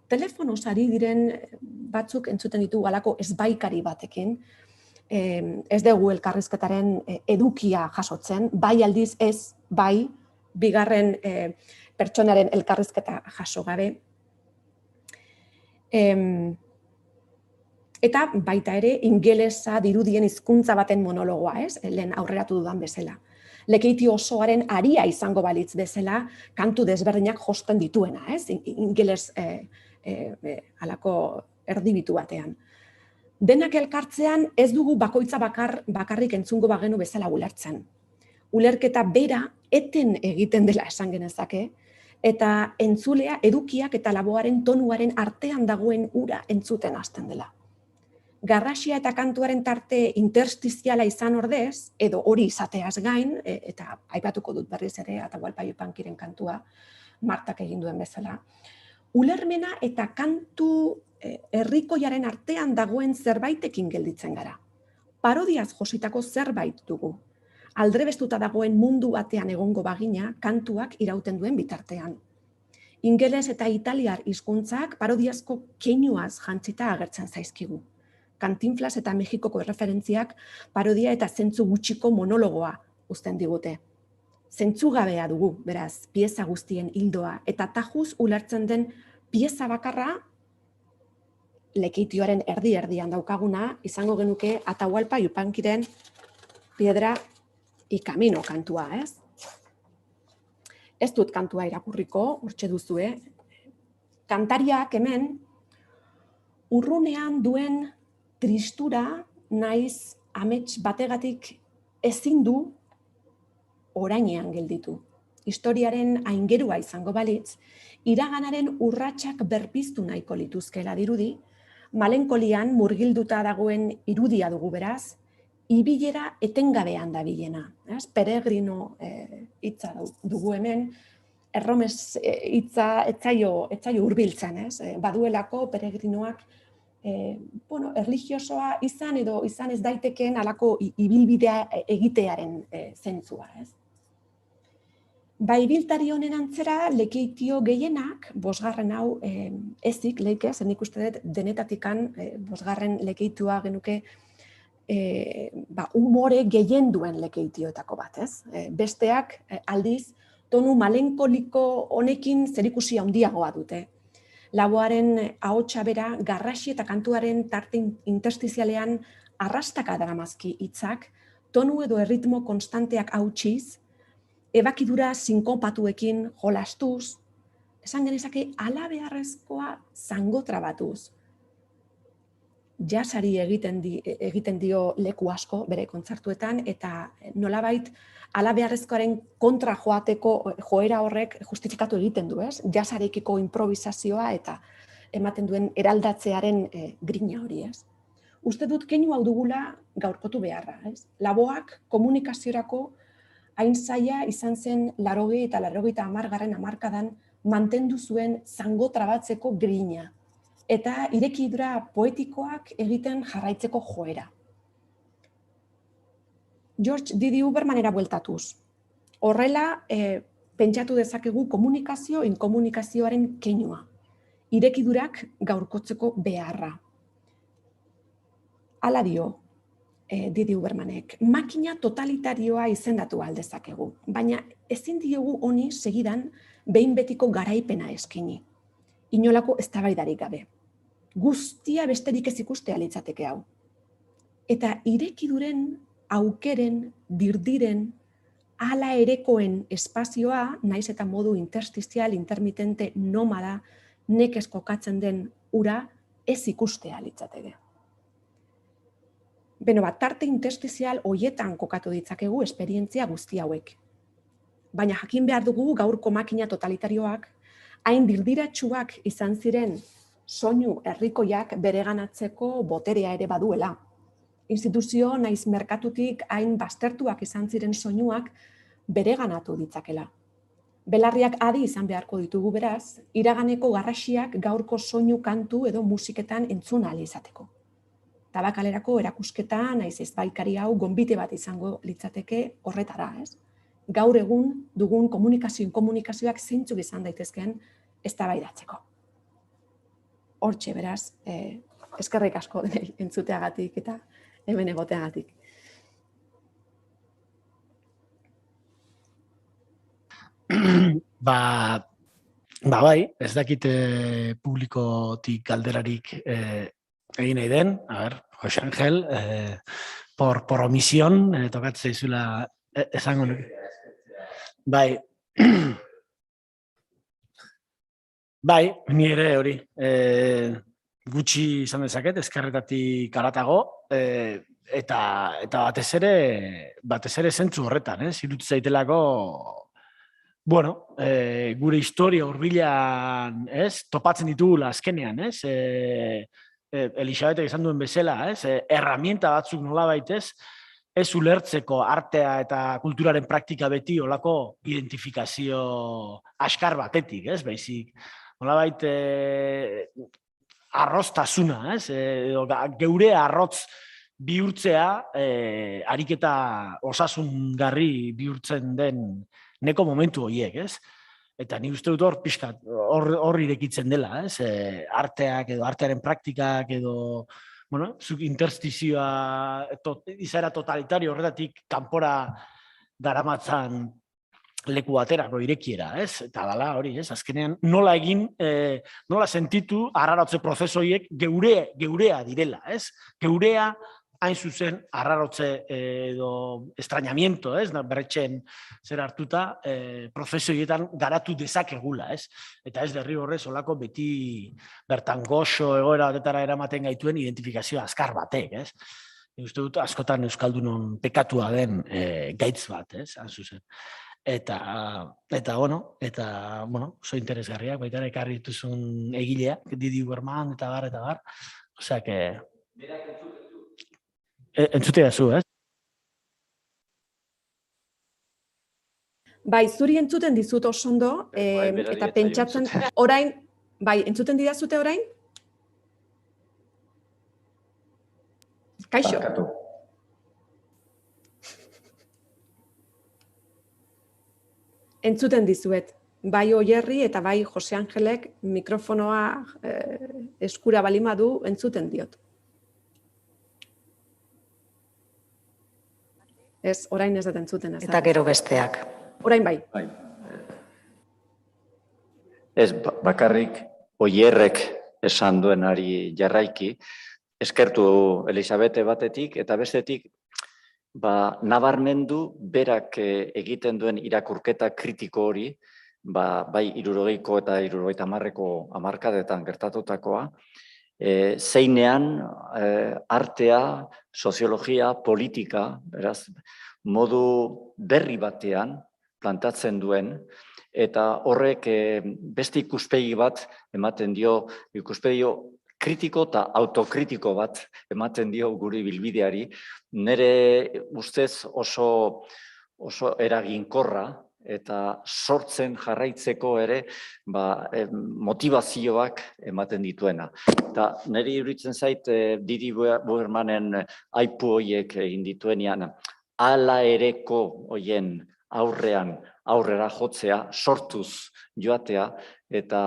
telefonoz ari diren batzuk entzuten ditugu halako ezbaikari batekin, ez dugu elkarrizketaren edukia jasotzen, bai aldiz ez, bai bigarren pertsonaren elkarrizketa jaso gabe. Eta baita ere, ingelesa dirudien hizkuntza baten monologoa, ez? Lehen aurreratu dudan bezala. Lekeitio osoaren aria izango balitz bezala, kantu desberdinak josten dituena, ez? Ingeles halako erdibitu batean. Denak elkartzean ez dugu bakoitza bakarrik entzungo bagenu bezala ulertzen. Ulerketa bera eten egiten dela esan genezake, eta entzulea edukiak eta laboaren tonuaren artean dagoen ura entzuten hasten dela. Garrasia eta kantuaren tarte interstiziala izan ordez, edo hori izateaz gain, eta aipatuko dut berriz ere, Atahualpa Yupanquiren kantua, Martak egin duen bezala, ulermena eta kantu herrikoiaren artean dagoen zerbaitekin gelditzen gara. Parodiaz jositako zerbait dugu. Aldrebestuta dagoen mundu batean egongo bagina, kantuak irauten duen bitartean. Ingeles eta italiar hizkuntzak parodiazko keinuaz jantzita agertzen zaizkigu. Cantinflas eta Mexikoko erreferentziak parodia eta zentzu gutxiko monologoa uzten digute. Zentzugabea dugu, beraz, pieza guztien hildoa, eta tajuz ulertzen den pieza bakarra lekeitioaren erdi-erdian daukaguna, izango genuke Atahualpa Yupanquiren Piedra y Camino kantua, ez? Ez dut kantua irakurriko, hortxe duzue. Kantariak hemen urrunean duen tristura naiz amets bategatik ezin du orainean gelditu. Historiaren aingerua izango balitz, iraganaren urratsak berpiztu nahiko lituzkela dirudi, malenkolian murgilduta dagoen irudia dugu beraz, ibilera etengabean dabilena. Peregrino hitza dugu hemen, erromes hitza etzaio hurbiltzen, baduelako peregrinoak erlijiosoa izan edo izan ez daitekeen halako ibilbidea egitearen zentzua. Ba, ibiltari honen antzera, lekeitio gehienak, bosgarren hau ezik, leike, zen nik uste dut denetatikan bosgarren lekeitua genuke humore gehien duen lekeitioetako bat, ez? Besteak aldiz, tonu malenkoliko honekin zerikusi handiagoa dute. Laboaren ahotsa bera, garrasi eta kantuaren tarte interstizialean arrastaka daramazki hitzak, tonu edo erritmo konstanteak hautsiz, ebakidura sinkopatuekin jolastuz, esan genezake halabeharrezkoa zangotrabatuz. Jazzari egiten dio leku asko bere kontzertuetan, eta nolabait halabeharrezkoaren kontra joateko joera horrek justifikatu egiten du, ez? Jazzarekiko improvisazioa eta ematen duen eraldatzearen grina hori, ez? Uste dut keinu hau dugula gaurkotu beharra, ez? Laboak komunikaziorako hain zaila izan zen 80 eta 90 hamarkadan mantendu zuen zangotrabatzeko grina eta irekidura poetikoak egiten jarraitzeko joera. George Didi Ubermanera bueltatuz. Horrela, pentsatu dezakegu komunikazio-inkomunikazioaren keinua. Irekidurak gaurkotzeko beharra. Hala dio Didi Ubermanek, makina totalitarioa izendatu aldezakegu, baina ezin diogu honi segidan behin betiko garaipena eskaini. Inolako eztabaidarik gabe. Guztia besterik ez ikustea litzateke hau. Eta irekiduren, aukeren, dirdiren, hala erekoen espazioa, naiz eta modu interstizial, intermitente, nomada, nekez kokatzen den ura, ez ikustea litzateke. Beno bat, tarte interstizial hoietan kokatu ditzakegu esperientzia guzti hauek. Baina jakin behar dugu gaurko makina totalitarioak, hain dirdiratsuak izan ziren soinu herrikoiak bereganatzeko boterea ere baduela. Instituzio naiz merkatutik hain baztertuak izan ziren soinuak bereganatu ditzakela. Belarriak adi izan beharko ditugu beraz, iraganeko garrasiak gaurko soinu kantu edo musiketan entzun ahal izateko. Tabakalerako erakusketa naiz ezbaikari hau gonbite bat izango litzateke horretara, ez? Gaur egun dugun komunikazioak zeintzuk izan daitezkeen eztabaidatzeko. Hortxe beraz, eskerrik asko entzuteagatik eta hemen egoteagatik. Bai, ez dakit publikotik galderarik egin nahi den, a ver, Jose Angel, por omisión, tokatzea izula esango nuke. Bai, bai, ni ere hori, gutxi izan dezaket, ezkerretatik haratago, eta batez ere zentzu horretan, iruditzen zaitelako, bueno, gure historia hurbilan, topatzen ditugula azkenean, Elisabetek esan duen bezala, herramienta batzuk nolabait, ez ulertzeko artea eta kulturaren praktika beti olako identifikazio askar batetik, baizik, nolabait arroztasuna, geure arrotz bihurtzea, ariketa osasungarri bihurtzen den neko momentu horiek, Eta ni uste dut hor pixkat, hor irekitzen dela, arteak edo artearen praktikak edo, bueno, zuk interstizioa izaera totalitario horretatik kanpora daramatzan leku baterako irekiera, Eta dala hori, azkenean nola egin, nola sentitu arrarotze prozesu horiek geurea direla, Geurea hain zuzen arrarotze edo estrañamiento, berretxen zer hartuta, prozesu horietan garatu dezakegula, Eta ez derri horrez olako beti bertan goxo egoera batetara eramaten gaituen identifikazio azkar batek, Uste dut askotan euskaldunon pekatua den gaitz bat, hain zuzen. Eta oso interesgarriak, baita ekarri dituzun egileak, Didi Uberman eta bar. Osea, que... Entzute da zu, Bai, zuri entzuten dizut oso ondo, eta pentsatzen, orain, bai, entzuten didazute orain? Kaixo. Entzuten dizuet, bai Oierri eta bai Jose Angelek mikrofonoa eskura balima du entzuten diot. Ez, orain ez dut entzuten. Eta gero besteak. Orain bai. Ez, bakarrik Oierrek esan duenari jarraiki, eskertu Elisabete batetik eta bestetik nabarmendu berak egiten duen irakurketa kritiko hori, bai 60ko eta 70ko hamarkadetan gertatutakoa, zeinean artea, soziologia, politika, beraz, modu berri batean plantatzen duen, eta horrek beste ikuspegi bat ematen dio, ikuspegi kritiko eta autokritiko bat ematen dio gure bilbideari, nire ustez oso eraginkorra eta sortzen jarraitzeko ere motivazioak ematen dituena. Eta niri iruditzen zait Didi Ubermanen aipu horiek egin dituenean, ala ereko horien aurrera jotzea, sortuz joatea, eta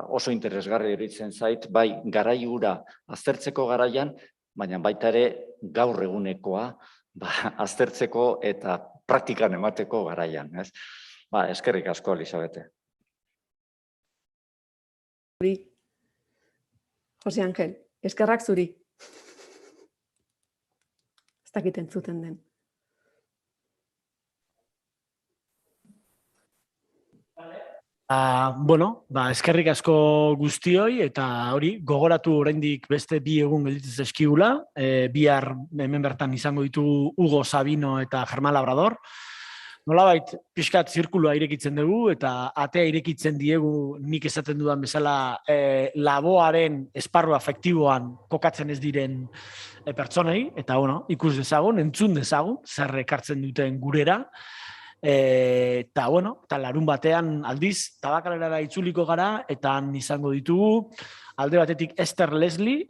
oso interesgarri iruditzen zait, bai garai hura aztertzeko garaian, baina baita ere gaur egunekoa aztertzeko eta praktikan emateko garaian. Eskerrik asko, Elisabete. Jose Angel, eskerrak zuri. Ez dakit entzuten den. Eskerrik asko guztioi eta hori gogoratu oraindik beste 2 egun gelditzen zaizkigula, bihar hemen bertan izango ditugu Hugo Sabino eta Germán Labrador. Nolabait pixkat zirkulua irekitzen dugu eta atea irekitzen diegu nik esaten dudan bezala laboaren esparru afektiboan kokatzen ez diren pertsonei, eta ikus dezagun, entzun dezagun, zer ekartzen duten gurera. Eta larun batean aldiz Tabakalerara itzuliko gara eta han izango ditugu alde batetik Esther Leslie,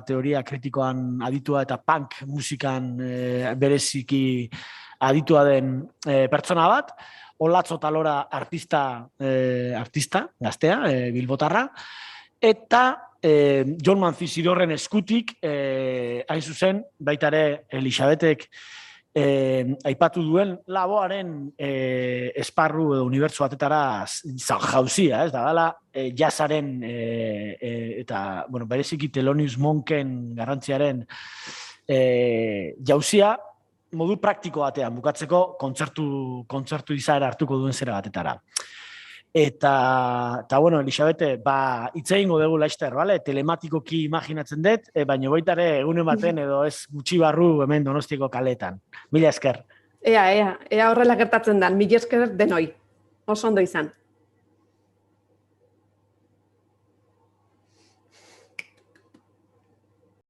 teoria kritikoan aditua eta punk musikan bereziki aditua den pertsona bat, Olatzo Talora artista gaztea, bilbotarra, eta Jon Manzizidorren eskutik, hain zuzen, baita ere Elisabetek aipatu duen laboaren esparru edo unibertsu batetara jauzia, ez da dela jazzaren eta, bueno, bereziki Thelonious Monken garrantziaren jauzia modu praktiko batean, bukatzeko kontzertu izaera hartuko duen zera batetara. Eta bueno, Elisabete, hitz egingo dugu laizter, bale? Telematikoki imaginatzen dut, baina baita ere egunen baten edo ez gutxi barru hemen Donostiako kaletan. Mila esker. Ea horrela gertatzen da, mila esker denoi. Oso ondo izan.